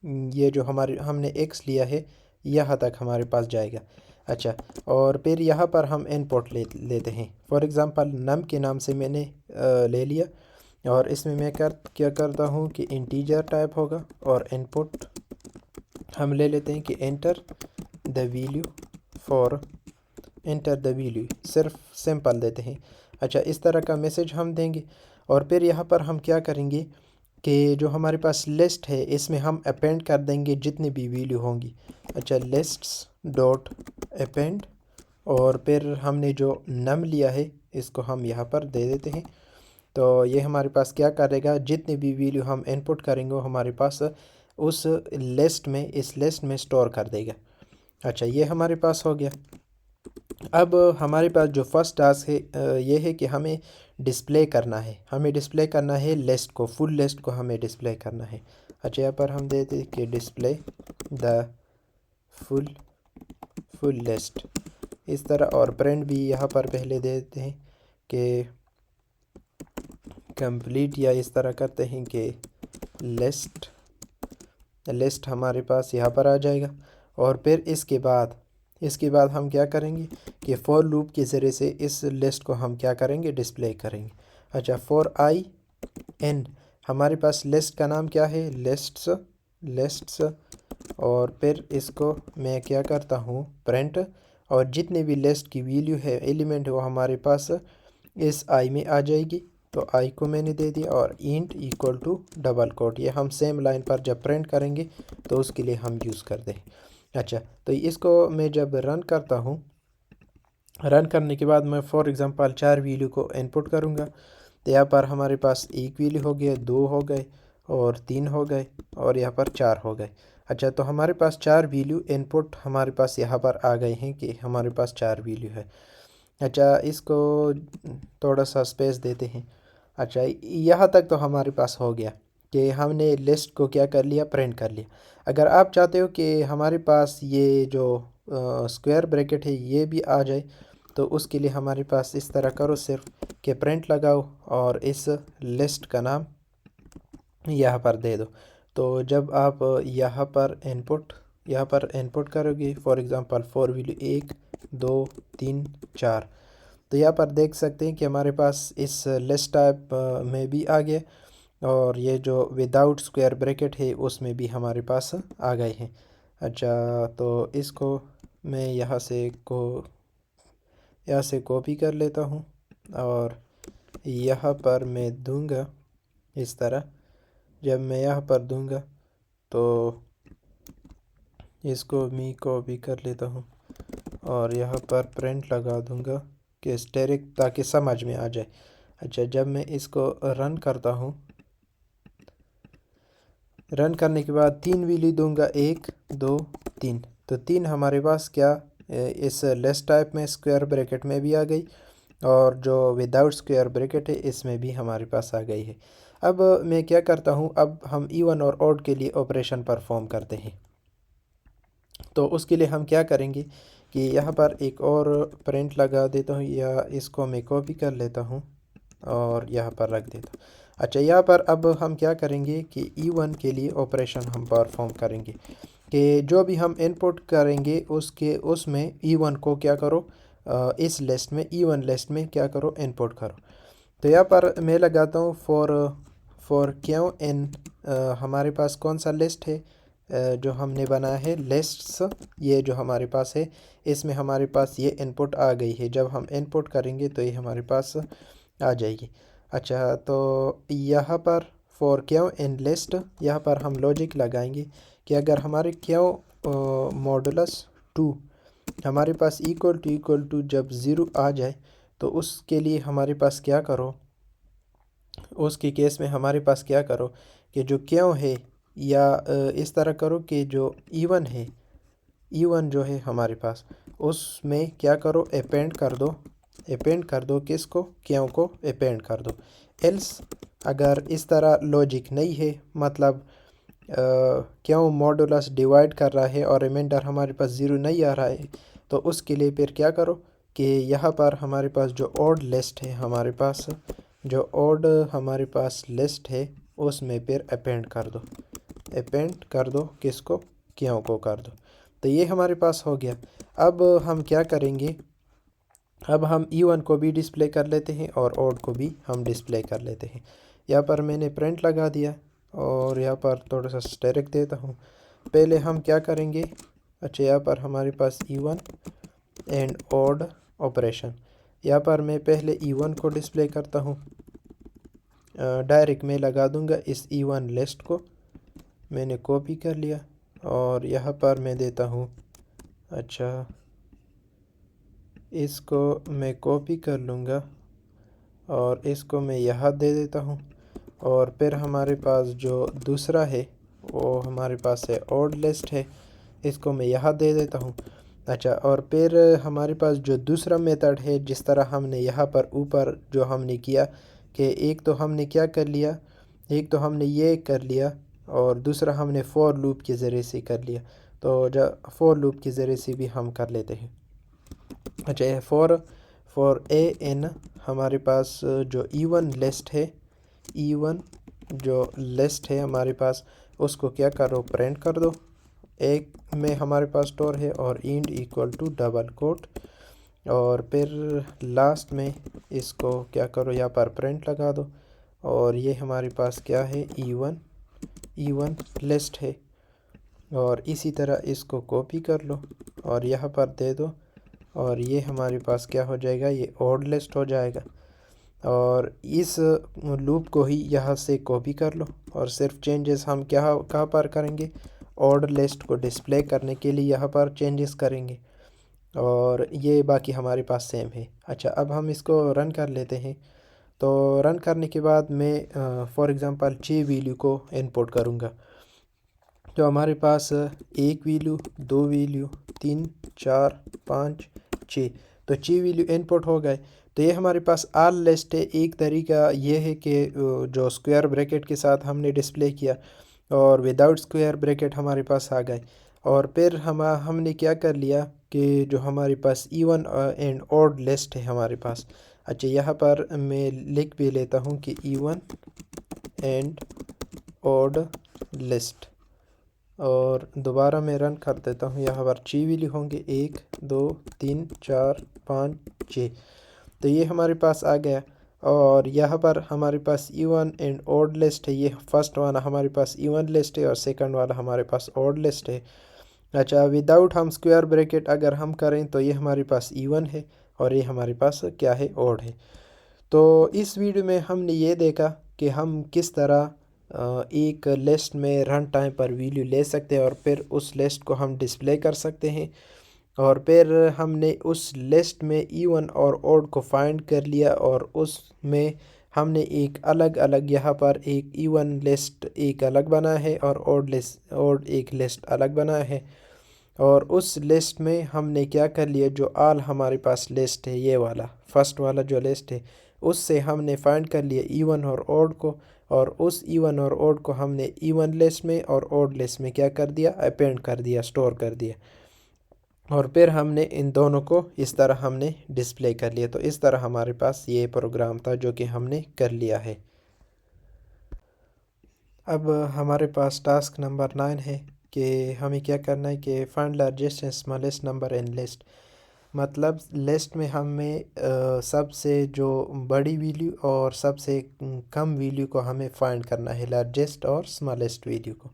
ये जो हमने एक्स लिया है यहाँ तक हमारे पास जाएगा। अच्छा, और फिर यहाँ पर हम इनपुट लेते हैं। फॉर एग्ज़ाम्पल नम के नाम से मैंने ले लिया, और इसमें मैं क्या करता हूँ कि इंटीजर टाइप होगा, और इनपुट हम ले लेते हैं कि enter the value for enter the value, सिर्फ सिंपल देते हैं। अच्छा, इस तरह का मैसेज हम देंगे, और फिर यहाँ पर हम क्या करेंगे कि जो हमारे पास लिस्ट है इसमें हम अपेंड कर देंगे जितनी भी वैल्यू होंगी। अच्छा, लिस्ट्स डॉट अपेंड, और फिर हमने जो नम लिया है इसको हम यहाँ पर दे देते हैं, तो ये हमारे पास क्या करेगा, जितनी भी वैल्यू हम इनपुट करेंगे वो हमारे पास उस लिस्ट में, इस लिस्ट में स्टोर कर देगा। अच्छा, ये हमारे पास हो गया। अब हमारे पास जो फर्स्ट टास्क है ये है कि हमें डिस्प्ले करना है, हमें डिस्प्ले करना है लिस्ट को, फुल लिस्ट को हमें डिस्प्ले करना है। अच्छा, यहाँ पर हम देते हैं कि डिस्प्ले द फुल लिस्ट इस तरह, और प्रिंट भी यहाँ पर पहले देते हैं कि कंप्लीट, या इस तरह करते हैं कि लिस्ट हमारे पास यहाँ पर आ जाएगा। और फिर इसके बाद हम क्या करेंगे कि फॉर लूप के ज़रिए से इस लिस्ट को हम क्या करेंगे, डिस्प्ले करेंगे। अच्छा, फॉर आई एन हमारे पास लिस्ट का नाम क्या है, लिस्ट्स। और फिर इसको मैं क्या करता हूँ, प्रिंट, और जितने भी लिस्ट की वैल्यू है, एलिमेंट है, वो हमारे पास इस आई में आ जाएगी। तो आई को मैंने दे दिया, और end equal to double quote, ये हम सेम लाइन पर जब प्रिंट करेंगे तो उसके लिए हम यूज़ कर दें। अच्छा, तो इसको मैं जब रन करता हूँ, रन करने के बाद मैं फॉर एग्ज़ाम्पल 4 वैल्यू को इनपुट करूँगा, तो यहाँ पर हमारे पास एक वैल्यू हो गया, 2 हो गए, और 3 हो गए, और यहाँ पर 4 हो गए। अच्छा, तो हमारे पास 4 वैल्यू इनपुट हमारे पास यहाँ पर आ गए हैं कि हमारे पास 4 वैल्यू है। अच्छा, इसको थोड़ा सा स्पेस देते हैं। अच्छा, यहाँ तक तो हमारे पास हो गया कि हमने लिस्ट को क्या कर लिया, प्रिंट कर लिया। अगर आप चाहते हो कि हमारे पास ये जो स्क्वायर ब्रैकेट है ये भी आ जाए, तो उसके लिए हमारे पास इस तरह करो, सिर्फ कि प्रिंट लगाओ और इस लिस्ट का नाम यहाँ पर दे दो। तो जब आप यहाँ पर इनपुट करोगे, फॉर एग्ज़ाम्पल 4 वैल्यू 1 2 3 4, तो यहाँ पर देख सकते हैं कि हमारे पास इस लिस्ट टाइप में भी आ गया, और ये जो विदाउट स्क्वायर ब्रैकेट है उसमें भी हमारे पास आ गए हैं। अच्छा, तो इसको मैं यहाँ से कॉपी कर लेता हूँ, और यहाँ पर मैं दूंगा इस तरह। जब मैं यहाँ पर दूंगा तो इसको मैं कॉपी कर लेता हूँ, और यहाँ पर प्रिंट लगा दूंगा कि स्टेरिक, ताकि समझ में आ जाए। अच्छा, जब मैं इसको रन करता हूँ, रन करने के बाद 3 वैल्यू दूंगा, 1 2 3, तो 3 हमारे पास क्या इस लिस्ट टाइप में स्क्वायर ब्रैकेट में भी आ गई, और जो विदाउट स्क्वायर ब्रैकेट है इसमें भी हमारे पास आ गई है। अब मैं क्या करता हूँ, अब हम इवन और ऑड के लिए ऑपरेशन परफॉर्म करते हैं। तो उसके लिए हम क्या करेंगे कि यहाँ पर एक और प्रिंट लगा देता हूँ, या इसको मैं कॉपी कर लेता हूँ और यहाँ पर रख देता हूँ। अच्छा, यहाँ पर अब हम क्या करेंगे कि इवन के लिए ऑपरेशन हम परफॉर्म करेंगे कि जो भी हम इनपुट करेंगे उसमें इवन को क्या करो, इस लिस्ट में, इवन लिस्ट में क्या करो, इनपुट करो। तो यहाँ पर मैं लगाता हूँ फॉर क्यों इन, हमारे पास कौन सा लिस्ट है जो हमने बनाया है, लिस्ट्स, ये जो हमारे पास है, इसमें हमारे पास ये इनपुट आ गई है। जब हम इनपुट करेंगे तो ये हमारे पास आ जाएगी। अच्छा, तो यहाँ पर फॉर क्यों इन लिस्ट, यहाँ पर हम लॉजिक लगाएंगे कि अगर हमारे क्यों मॉडुलस 2 हमारे पास इक्वल टू जब ज़ीरो आ जाए, तो उसके लिए हमारे पास क्या करो, उसके केस में हमारे पास क्या करो कि जो क्यों है, या इस तरह करो कि जो इवन है, इवन जो है हमारे पास, उसमें क्या करो, अपेंड कर दो किसको, क्यों को अपेंड कर दो। एल्स अगर इस तरह लॉजिक नहीं है, मतलब क्यों मॉडुलस डिवाइड कर रहा है और रिमाइंडर हमारे पास ज़ीरो नहीं आ रहा है, तो उसके लिए फिर क्या करो कि यहाँ पर हमारे पास जो ऑड लिस्ट है, जो ऑड हमारे पास लिस्ट है, उसमें फिर अपेंड कर दो किसको, क्यों को कर दो। तो ये हमारे पास हो गया। अब हम क्या करेंगे, अब हम इवन को भी डिस्प्ले कर लेते हैं और ऑड को भी हम डिस्प्ले कर लेते हैं। यहाँ पर मैंने प्रिंट लगा दिया, और यहाँ पर थोड़ा सा स्टेरिक देता हूँ। पहले हम क्या करेंगे, अच्छा, यहाँ पर हमारे पास इवन एंड ऑड ऑपरेशन, यहाँ पर मैं पहले इवन को डिस्प्ले करता हूँ, डायरेक्ट में लगा दूंगा इस इवन लिस्ट को, मैंने कॉपी कर लिया, और यहाँ पर मैं देता हूँ, अच्छा, इसको मैं कॉपी कर लूँगा और इसको मैं यहाँ दे देता हूँ। और फिर हमारे पास जो दूसरा है वो हमारे पास है ऑड लिस्ट है, इसको मैं यहाँ दे देता हूँ। अच्छा, और फिर हमारे पास जो दूसरा मेथड है, जिस तरह हमने यहाँ पर ऊपर जो हमने किया कि एक तो हमने क्या कर लिया, एक तो हमने ये कर लिया और दूसरा हमने फॉर लूप के ज़रिए से कर लिया। तो जब फॉर लूप के ज़रिए से भी हम कर लेते हैं। अच्छा, फॉर ए एन हमारे पास जो इवन लिस्ट है, इवन जो लिस्ट है हमारे पास, उसको क्या करो, प्रिंट कर दो। एक में हमारे पास स्टोर है और end equal to double quote, और फिर लास्ट में इसको क्या करो, यहाँ पर प्रिंट लगा दो। और ये हमारे पास क्या है, इवन लिस्ट है। और इसी तरह इसको कॉपी कर लो और यहाँ पर दे दो, और ये हमारे पास क्या हो जाएगा, ये ऑड लिस्ट हो जाएगा। और इस लूप को ही यहाँ से कॉपी कर लो और सिर्फ चेंजेस हम कहाँ पर करेंगे, ऑड लिस्ट को डिस्प्ले करने के लिए यहाँ पर चेंजेस करेंगे। और ये बाकी हमारे पास सेम है। अच्छा, अब हम इसको रन कर लेते हैं। तो रन करने के बाद मैं फॉर एग्ज़ाम्पल 6 वैल्यू को इनपुट करूँगा। तो हमारे पास एक वैल्यू, दो वैल्यू, 3, 4, 5, 6, तो 6 वैल्यू इनपुट हो गए। तो ये हमारे पास आल लिस्ट है। एक तरीका ये है कि जो स्क्वायर ब्रैकेट के साथ हमने डिस्प्ले किया और विदाउट स्क्वायर ब्रैकेट हमारे पास आ गए। और फिर हमने क्या कर लिया कि जो हमारे पास इवन एंड ऑड लिस्ट है हमारे पास। अच्छा, यहाँ पर मैं लिख भी लेता हूँ कि इवन एंड ऑड लिस्ट, और दोबारा मैं रन कर देता हूँ। यहाँ पर 6 वैल्यू होंगे, 1, 2, 3, 4, 5, 6। तो ये हमारे पास आ गया। और यहाँ पर हमारे पास इवन एंड ऑड लिस्ट है। ये फर्स्ट वाला हमारे पास इवन लिस्ट है और सेकंड वाला हमारे पास ऑड लिस्ट है। अच्छा, विदाउट हम स्क्वायर ब्रैकेट अगर हम करें तो ये हमारे पास इवन है और ये हमारे पास क्या है, ऑड है। तो इस वीडियो में हमने ये देखा कि हम किस तरह एक लिस्ट में रन टाइम पर वैल्यू ले सकते हैं और फिर उस लिस्ट को हम डिस्प्ले कर सकते हैं। और फिर हमने उस लिस्ट में इवन और ऑड को फाइंड कर लिया और उसमें हमने एक अलग अलग, यहाँ पर एक इवन लिस्ट एक अलग बनाया है और ऑड एक लिस्ट अलग बनाया है। और उस लिस्ट में हमने क्या कर लिया, जो आल हमारे पास लिस्ट है, ये वाला फर्स्ट वाला जो लिस्ट है, उससे हमने फाइंड कर लिया इवन और ऑड को। और उस इवन और ऑड को हमने इवन लिस्ट में और ऑड लिस्ट में क्या कर दिया, अपेंड कर दिया, स्टोर कर दिया। और फिर हमने इन दोनों को इस तरह हमने डिस्प्ले कर लिया। तो इस तरह हमारे पास ये प्रोग्राम था जो कि हमने कर लिया है। अब हमारे पास टास्क नंबर 9 है कि हमें क्या करना है कि find largest and smallest number in list. मतलब लिस्ट में हमें सबसे जो बड़ी वैल्यू और सबसे कम वैल्यू को हमें फाइंड करना है, लार्जेस्ट और स्मॉलेस्ट वैल्यू को।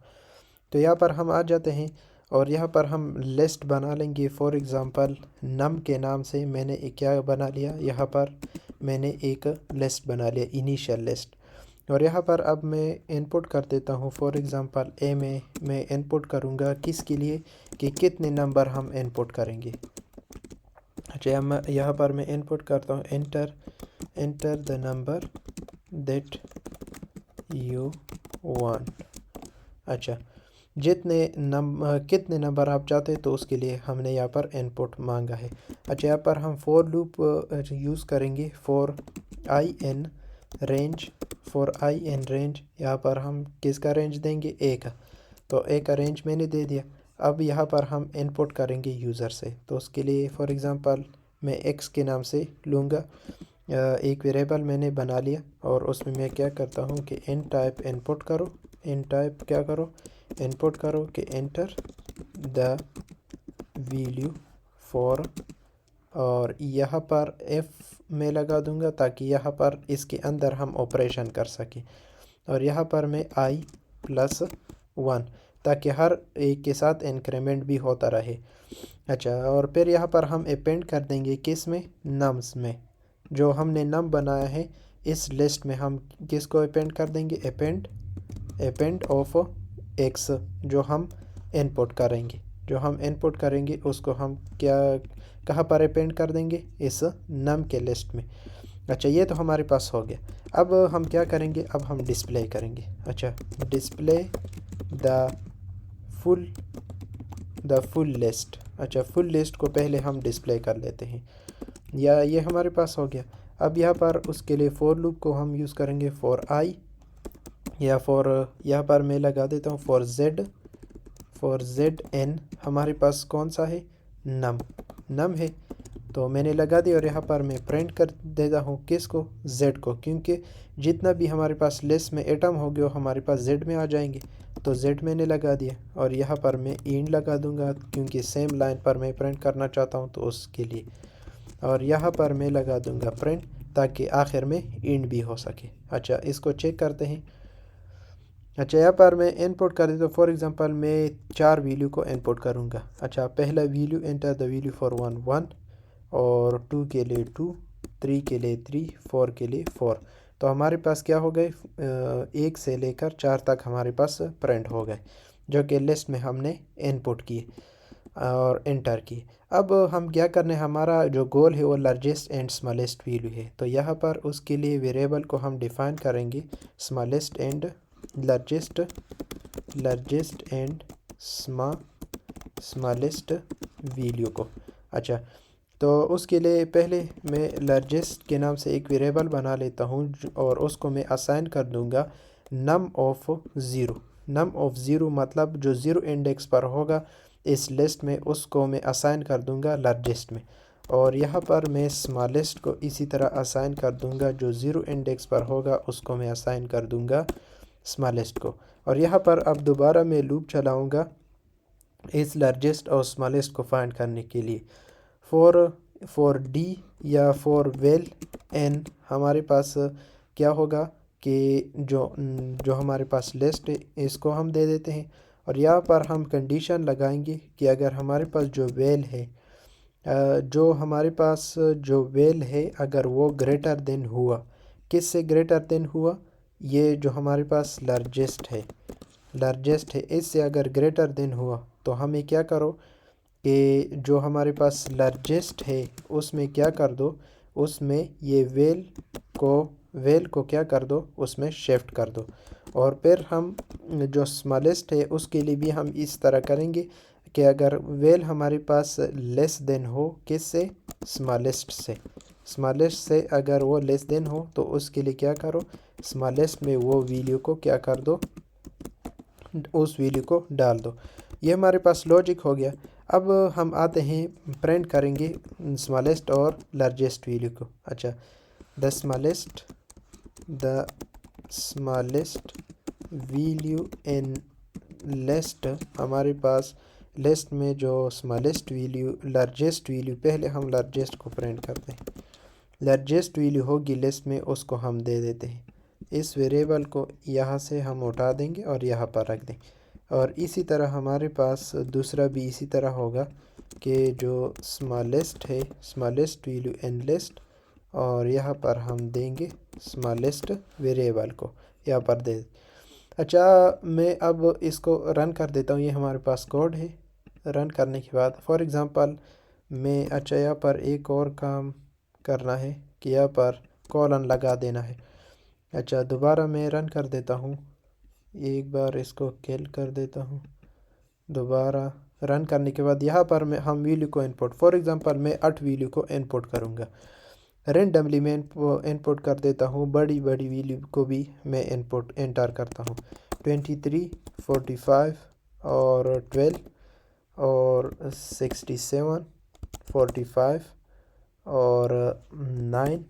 तो यहाँ पर हम आ जाते हैं और यहाँ पर हम लिस्ट बना लेंगे। फॉर एग्ज़ाम्पल नम के नाम से मैंने एक क्या बना लिया, यहाँ पर मैंने एक लिस्ट बना लिया, इनिशियल लिस्ट। और यहाँ पर अब मैं इनपुट कर देता हूँ। फॉर एग्ज़ाम्पल ए में मैं इनपुट करूँगा किसके लिए, कि कितने नंबर हम इनपुट करेंगे। अच्छा, यहाँ पर मैं इनपुट करता हूँ enter the number that you want. अच्छा, कितने नंबर आप चाहते हैं तो उसके लिए हमने यहाँ पर इनपुट मांगा है। अच्छा, यहाँ पर हम फॉर लूप यूज़ करेंगे, फॉर आई एन रेंज। यहाँ पर हम किसका रेंज देंगे, ए का। तो ए का रेंज मैंने दे दिया। अब यहाँ पर हम इनपुट करेंगे यूज़र से। तो उसके लिए फॉर एग्ज़ाम्पल मैं एक्स के नाम से लूँगा, एक वेरिएबल मैंने बना लिया और उसमें मैं क्या करता हूँ कि इन टाइप इनपुट करो, इन टाइप क्या करो, इनपुट करो कि एंटर द वैल्यू फॉर, और यहाँ पर एफ में लगा दूंगा ताकि यहाँ पर इसके अंदर हम ऑपरेशन कर सकें। और यहाँ पर मैं i+1 ताकि हर एक के साथ इंक्रीमेंट भी होता रहे। अच्छा, और फिर यहाँ पर हम अपेंड कर देंगे किस में, नम्स में। जो हमने नम बनाया है इस लिस्ट में हम किसको अपेंड कर देंगे, अपेंड ऑफ एक्स, जो हम इनपुट करेंगे उसको हम क्या कहाँ पर अपेंड कर देंगे, इस नम के लिस्ट में। अच्छा, ये तो हमारे पास हो गया। अब हम क्या करेंगे, अब हम डिस्प्ले करेंगे। अच्छा, display the full full list. अच्छा, फुल लिस्ट को पहले हम डिस्प्ले कर लेते हैं, या ये हमारे पास हो गया। अब यहाँ पर उसके लिए फॉर लूप को हम यूज़ करेंगे फॉर आई, या फॉर, यहाँ पर मैं लगा देता हूँ फॉर जेड एन। हमारे पास कौन सा है, नम है, तो मैंने लगा दिया। और यहाँ पर मैं प्रिंट कर देता हूँ किसको, जेड को, क्योंकि जितना भी हमारे पास लिस्ट में एटम हो गया हमारे पास जेड में आ जाएंगे। तो जेड मैंने लगा दिया, और यहाँ पर मैं इंड लगा दूंगा क्योंकि सेम लाइन पर मैं प्रिंट करना चाहता हूँ तो उसके लिए। और यहाँ पर मैं लगा दूंगा प्रिंट, ताकि आखिर में इंड भी हो सके। अच्छा, इसको चेक करते हैं। अच्छा, यहाँ पर मैं इनपुट कर देता हूँ। फॉर एग्जांपल मैं 4 वैल्यू को इनपुट करूँगा। अच्छा, पहला value, enter the value for 1 और 2 के लिए 2, 3 के लिए 3, 4 के लिए 4। तो हमारे पास क्या हो गए, 1 से लेकर 4 तक हमारे पास प्रिंट हो गए, जो कि लिस्ट में हमने इनपुट किए और एंटर किए। अब हम क्या करने, हमारा जो गोल है वो लार्जेस्ट एंड स्मॉलेस्ट वैल्यू है। तो यहाँ पर उसके लिए वेरिएबल को हम डिफ़ाइन करेंगे smallest and largest and smallest value को। अच्छा, तो उसके लिए पहले मैं लार्जेस्ट के नाम से एक वेरिएबल बना लेता हूँ, और उसको मैं असाइन कर दूँगा नम ऑफ ज़ीरो, मतलब जो ज़ीरो इंडेक्स पर होगा इस लिस्ट में, उसको मैं असाइन कर दूँगा लार्जेस्ट में। और यहाँ पर मैं स्मॉलेस्ट को इसी तरह असाइन कर दूँगा, जो ज़ीरो इंडेक्स पर होगा उसको मैं असाइन कर दूँगा स्मॉलेस्ट को। और यहाँ पर अब दोबारा मैं लूप चलाऊँगा इस लार्जेस्ट और स्मॉलेस्ट को फाइंड करने के लिए। फॉर डी या फॉर वेल एन हमारे पास क्या होगा कि जो हमारे पास लिस्ट है इसको हम दे देते हैं। और यहाँ पर हम कंडीशन लगाएंगे कि अगर हमारे पास जो वेल है, जो हमारे पास जो वेल है, अगर वो ग्रेटर देन हुआ, किससे ग्रेटर देन हुआ, ये जो हमारे पास लार्जेस्ट है इससे अगर ग्रेटर देन हुआ, तो हमें क्या करो कि जो हमारे पास लार्जेस्ट है उसमें क्या कर दो, उसमें ये वेल को क्या कर दो, उसमें शिफ्ट कर दो। और फिर हम जो स्मॉलेस्ट है उसके लिए भी हम इस तरह करेंगे कि अगर वेल हमारे पास लेस देन हो, किससे, स्मॉलेस्ट से अगर वो लेस देन हो, तो उसके लिए क्या करो, स्मॉलेस्ट में वो वैल्यू को क्या कर दो, उस वैल्यू को डाल दो। ये हमारे पास लॉजिक हो गया। अब हम आते हैं, प्रिंट करेंगे स्मॉलेस्ट और लार्जेस्ट वैल्यू को। अच्छा, the smallest value in list, हमारे पास लिस्ट में जो स्मॉलेस्ट वैल्यू, लार्जेस्ट वैल्यू, पहले हम लार्जेस्ट को प्रिंट करते हैं। लार्जेस्ट वैल्यू होगी लिस्ट में, उसको हम दे देते हैं। इस वेरिएबल को यहाँ से हम उठा देंगे और यहाँ पर रख देंगे। और इसी तरह हमारे पास दूसरा भी इसी तरह होगा कि जो स्मॉलेस्ट है, स्मॉलेस्ट वैल्यू इन लिस्ट, और यहाँ पर हम देंगे स्मॉलेस्ट वेरिएबल को यहाँ पर दे। अच्छा, मैं अब इसको रन कर देता हूँ। ये हमारे पास कोड है। रन करने के बाद फॉर एग्ज़ाम्पल मैं, अच्छा, यहाँ पर एक और काम करना है कि यहाँ पर कॉलन लगा देना है। अच्छा, दोबारा मैं रन कर देता हूँ, एक बार इसको किल कर देता हूँ। दोबारा रन करने के बाद यहाँ पर हम वैल्यू को इनपुट, फॉर एग्ज़ाम्पल मैं 8 वैल्यू को इनपुट करूँगा। रेंडमली मैं इनपुट कर देता हूँ, बड़ी वैल्यू को भी मैं इनपुट एंटर करता हूँ। 23, 45 और 12 और 67, 45 और 9,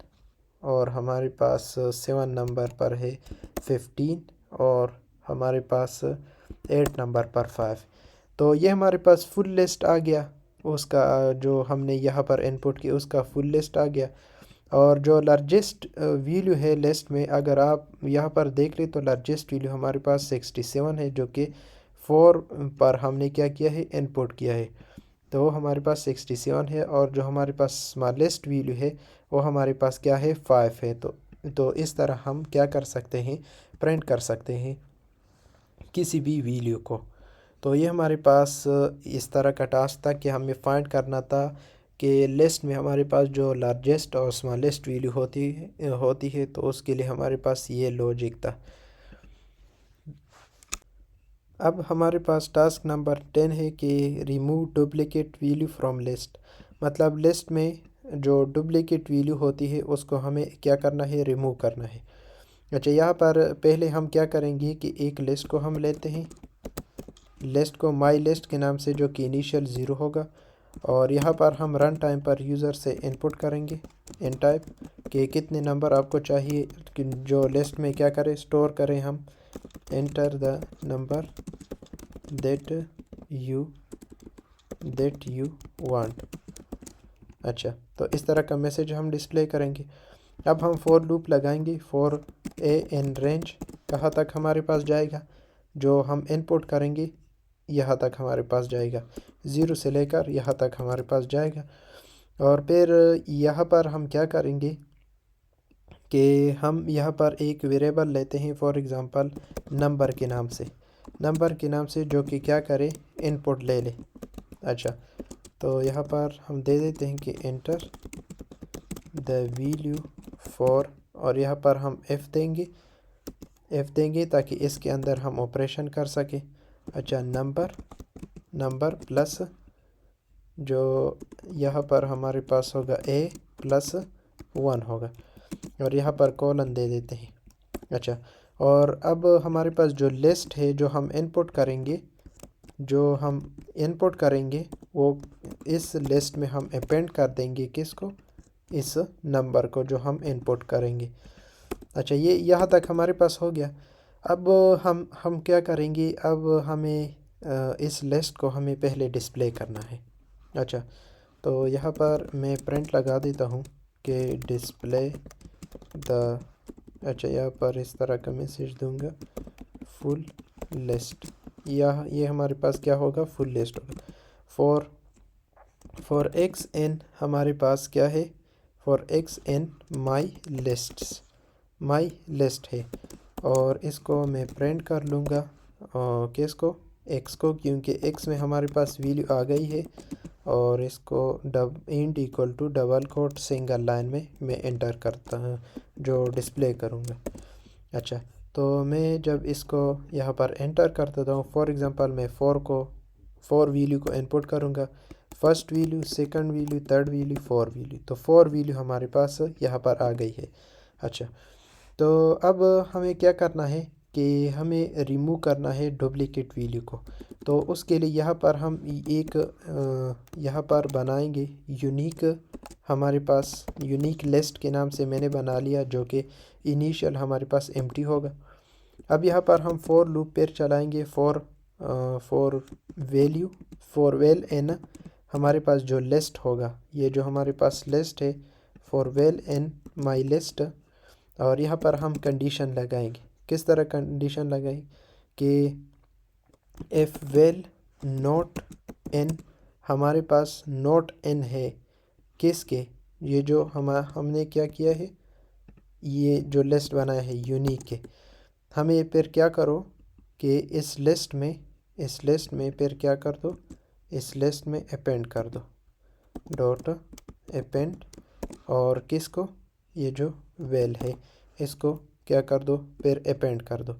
और हमारे पास 7 नंबर पर है 15, और हमारे पास 8 नंबर पर 5। तो ये हमारे पास फुल लिस्ट आ गया, उसका जो हमने यहाँ पर इनपुट किया उसका फुल लिस्ट आ गया। और जो लार्जेस्ट वैल्यू है लिस्ट में, अगर आप यहाँ पर देख ले तो लार्जेस्ट वैल्यू हमारे पास 67 है, जो कि 4 पर हमने क्या किया है, इनपुट किया है। तो हमारे पास 67 है, और जो हमारे पास स्मॉलेस्ट वैल्यू है वो हमारे पास क्या है, 5 है। तो इस तरह हम क्या कर सकते हैं, प्रिंट कर सकते हैं किसी भी वैल्यू को। तो ये हमारे पास इस तरह का टास्क था कि हमें फाइंड करना था कि लिस्ट में हमारे पास जो लार्जेस्ट और स्मॉलेस्ट वैल्यू होती है तो उसके लिए हमारे पास ये लॉजिक था। अब हमारे पास टास्क नंबर 10 है कि remove duplicate value from list. मतलब लिस्ट में जो डुप्लीकेट वैल्यू होती है उसको हमें क्या करना है, रिमूव करना है। अच्छा, यहाँ पर पहले हम क्या करेंगे कि एक लिस्ट को हम लेते हैं, लिस्ट को माई लिस्ट के नाम से, जो कि इनिशियल 0 होगा, और यहाँ पर हम रन टाइम पर यूज़र से इनपुट करेंगे इन टाइप कि कितने नंबर आपको चाहिए कि जो लिस्ट में क्या करें, स्टोर करें हम। Enter the number that you want. अच्छा, तो इस तरह का मैसेज हम डिस्प्ले करेंगे। अब हम फॉर लूप लगाएंगे फॉर ए इन रेंज, कहाँ तक हमारे पास जाएगा, जो हम इनपुट करेंगे यहाँ तक हमारे पास जाएगा, 0 से लेकर यहाँ तक हमारे पास जाएगा। और फिर यहाँ पर हम क्या करेंगे कि हम यहाँ पर एक वेरिएबल लेते हैं, फॉर एग्ज़ाम्पल नंबर के नाम से, जो कि क्या करे, इनपुट ले ले। अच्छा, तो यहाँ पर हम दे देते हैं कि एंटर द वैल्यू फॉर, और यहाँ पर हम एफ़ देंगे ताकि इसके अंदर हम ऑपरेशन कर सकें। अच्छा, नंबर प्लस जो यहाँ पर हमारे पास होगा ए प्लस 1 होगा, और यहाँ पर कॉलन दे देते हैं। अच्छा, और अब हमारे पास जो लिस्ट है जो हम इनपुट करेंगे वो इस लिस्ट में हम अपेंड कर देंगे, किसको, इस नंबर को जो हम इनपुट करेंगे। अच्छा, ये यहाँ तक हमारे पास हो गया। अब हम क्या करेंगे, अब हमें इस लिस्ट को हमें पहले डिस्प्ले करना है। अच्छा, तो यहाँ पर मैं प्रिंट लगा देता हूँ कि डिस्प्ले द, अच्छा यहाँ पर इस तरह का मैसेज दूंगा, फुल लिस्ट। ये हमारे पास क्या होगा, फुल लिस्ट होगा। फॉर एक्स इन हमारे पास क्या है, for x in my list है, और इसको मैं प्रिंट कर लूँगा किसको, एक्स को, क्योंकि एक्स में हमारे पास वैल्यू आ गई है, और इसको end equal to double quote single line में मैं एंटर करता हूँ, जो डिस्प्ले करूँगा। अच्छा, तो मैं जब इसको यहाँ पर एंटर कर देता हूँ, फॉर एग्ज़ाम्पल मैं फोर वैल्यू को इनपुट करूँगा, first value, second value, third value, four value, तो फोर वैल्यू हमारे पास यहाँ पर आ गई है। अच्छा, तो अब हमें क्या करना है कि हमें रिमूव करना है डुप्लीकेट वैल्यू को। तो उसके लिए यहाँ पर हम एक यहाँ पर बनाएंगे हमारे पास यूनिक लिस्ट के नाम से मैंने बना लिया, जो कि इनिशियल हमारे पास एम्प्टी होगा। अब यहाँ पर हम फॉर लूप पर चलाएंगे फॉर वेल इन हमारे पास जो लिस्ट होगा, ये जो हमारे पास लिस्ट है, for well in my list. और यहाँ पर हम कंडीशन लगाएंगे, किस तरह कंडीशन लगाएंगे कि इफ़ वेल नॉट इन, हमारे पास नॉट इन है किसके, ये जो हमने क्या किया है, ये जो लिस्ट बनाया है यूनिक के, हमें फिर क्या करो कि इस लिस्ट में फिर क्या कर दो, इस लिस्ट में अपेंड कर दो, डॉट अपेंड, और किसको, ये जो वेल है इसको क्या कर दो, फिर अपेंड कर दो।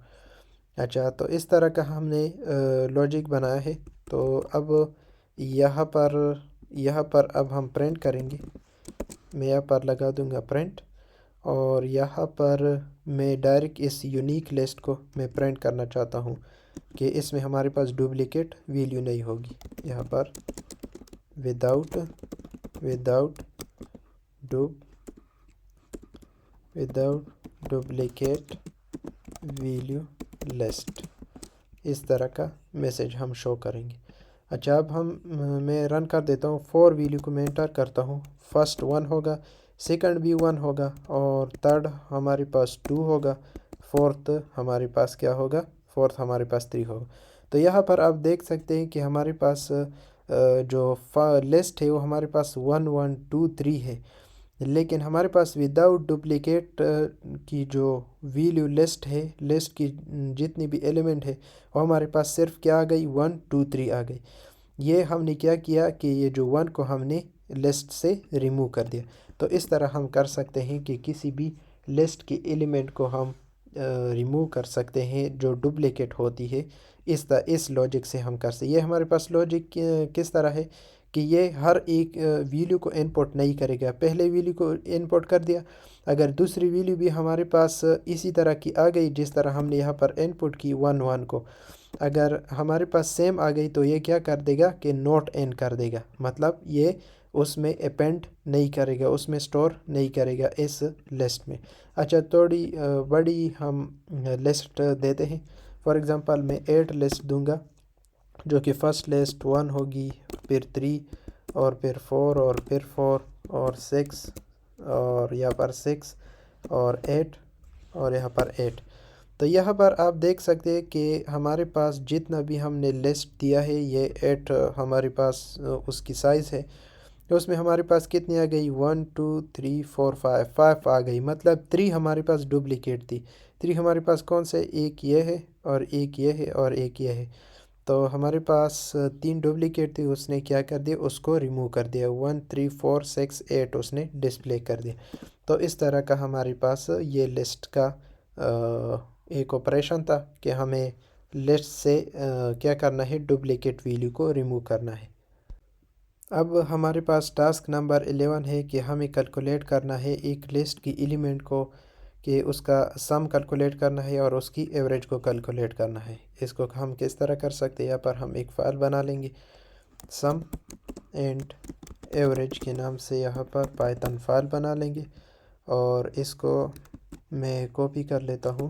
अच्छा, तो इस तरह का हमने लॉजिक बनाया है। तो अब यहाँ पर अब हम प्रिंट करेंगे, मैं यहाँ पर लगा दूँगा प्रिंट, और यहाँ पर मैं डायरेक्ट इस यूनिक लिस्ट को मैं प्रिंट करना चाहता हूँ कि इसमें हमारे पास डुप्लीकेट वैल्यू नहीं होगी। यहाँ पर विदाउट डुप्लीकेट वैल्यू लिस्ट, इस तरह का मैसेज हम शो करेंगे। अच्छा, अब मैं रन कर देता हूँ, फोर वैल्यू को मैं एंटर करता हूँ, फर्स्ट 1 होगा, सेकंड भी 1 होगा, और थर्ड हमारे पास 2 होगा, फोर्थ हमारे पास क्या होगा, फोर्थ हमारे पास 3 होगा। तो यहाँ पर आप देख सकते हैं कि हमारे पास जो लिस्ट है वो हमारे पास 1 1 2 3 है, लेकिन हमारे पास विदाउट डुप्लीकेट की जो वैल्यू लिस्ट है, लिस्ट की जितनी भी एलिमेंट है वो हमारे पास सिर्फ क्या आ गई, 1 2 3 आ गई। ये हमने क्या किया कि ये जो 1 को हमने लिस्ट से रिमूव कर दिया। तो इस तरह हम कर सकते हैं कि किसी भी लिस्ट के एलिमेंट को हम रिमूव कर सकते हैं जो डुप्लिकेट होती है। इस लॉजिक से हम कर सकते। ये हमारे पास लॉजिक किस तरह है कि ये हर एक वैल्यू को इनपुट नहीं करेगा। पहले वैल्यू को इनपुट कर दिया, अगर दूसरी वैल्यू भी हमारे पास इसी तरह की आ गई जिस तरह हमने यहाँ पर इनपुट की 1 1 को, अगर हमारे पास सेम आ गई तो ये क्या कर देगा कि नॉट एन कर देगा, मतलब ये उसमें अपेंड नहीं करेगा, उसमें स्टोर नहीं करेगा इस लिस्ट में। अच्छा, थोड़ी बड़ी हम लिस्ट देते हैं। फॉर एग्ज़ाम्पल मैं 8 लिस्ट दूंगा, जो कि फर्स्ट लिस्ट 1 होगी, फिर 3 और फिर 4 और फिर 4 और 6 और यहाँ पर 6 और 8 और यहाँ पर 8। तो यहाँ पर आप देख सकते हैं कि हमारे पास जितना भी हमने लिस्ट दिया है ये 8 हमारे पास उसकी साइज़ है। तो उसमें हमारे पास कितनी आ गई, 1 2 3 4 5 आ गई, मतलब 3 हमारे पास डुप्लीकेट थी। 3 हमारे पास कौन से, एक ये है और एक ये है और एक ये है। तो हमारे पास 3 डुप्लीकेट थी, उसने क्या कर दिया, उसको रिमूव कर दिया। 1 3 4 6 8 उसने डिस्प्ले कर दिया। तो इस तरह का हमारे पास ये लिस्ट का एक ऑपरेशन था कि हमें लिस्ट से क्या करना है, डुप्लीकेट वैल्यू को रिमूव करना है। अब हमारे पास टास्क नंबर 11 है कि हमें कैलकुलेट करना है एक लिस्ट की एलिमेंट को, कि उसका सम कैलकुलेट करना है और उसकी एवरेज को कैलकुलेट करना है। इसको हम किस तरह कर सकते हैं, यहाँ पर हम एक फ़ाइल बना लेंगे सम एंड एवरेज के नाम से, यहाँ पर पाइथन फाइल बना लेंगे और इसको मैं कॉपी कर लेता हूँ।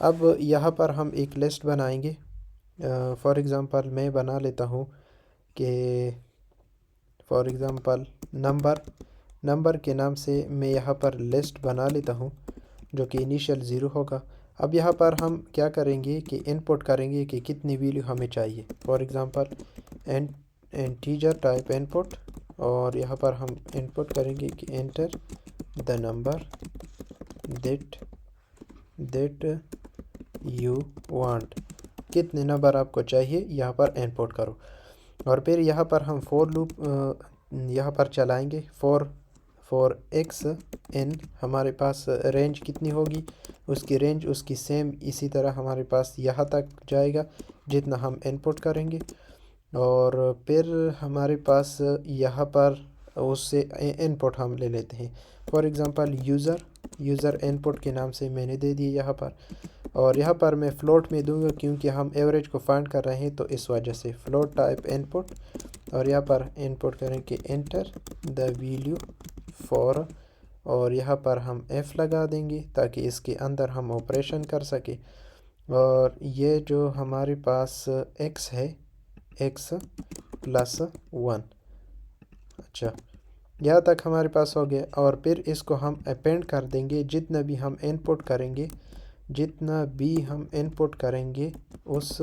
अब यहाँ पर हम एक लिस्ट बनाएंगे। फॉर एग्ज़ाम्पल मैं बना लेता हूँ कि फॉर एग्ज़ाम्पल नंबर के नाम से मैं यहाँ पर लिस्ट बना लेता हूँ, जो कि इनिशियल 0 होगा। अब यहाँ पर हम क्या करेंगे कि इनपुट करेंगे कि कितनी वैल्यू हमें चाहिए। For example integer type input, और यहाँ पर हम इनपुट करेंगे कि enter the number that you want, कितने नंबर आपको चाहिए यहाँ पर इनपुट करो। और फिर यहाँ पर हम फॉर लूप यहाँ पर चलाएंगे। फॉर एक्स एन, हमारे पास रेंज कितनी होगी, उसकी रेंज उसकी सेम इसी तरह हमारे पास यहाँ तक जाएगा जितना हम इनपुट करेंगे। और फिर हमारे पास यहाँ पर उससे इनपुट हम ले लेते हैं। फॉर एग्ज़ाम्पल यूज़र इनपुट के नाम से मैंने दे दिए यहाँ पर, और यहाँ पर मैं फ्लोट में दूंगा क्योंकि हम एवरेज को फाइंड कर रहे हैं, तो इस वजह से फ्लोट टाइप इनपुट। और यहाँ पर इनपुट करेंगे एंटर द वैल्यू फॉर, और यहाँ पर हम f लगा देंगे ताकि इसके अंदर हम ऑपरेशन कर सके। और ये जो हमारे पास x है, x प्लस 1, अच्छा यहाँ तक हमारे पास हो गया। और फिर इसको हम अपेंड कर देंगे, जितना भी हम इनपुट करेंगे उस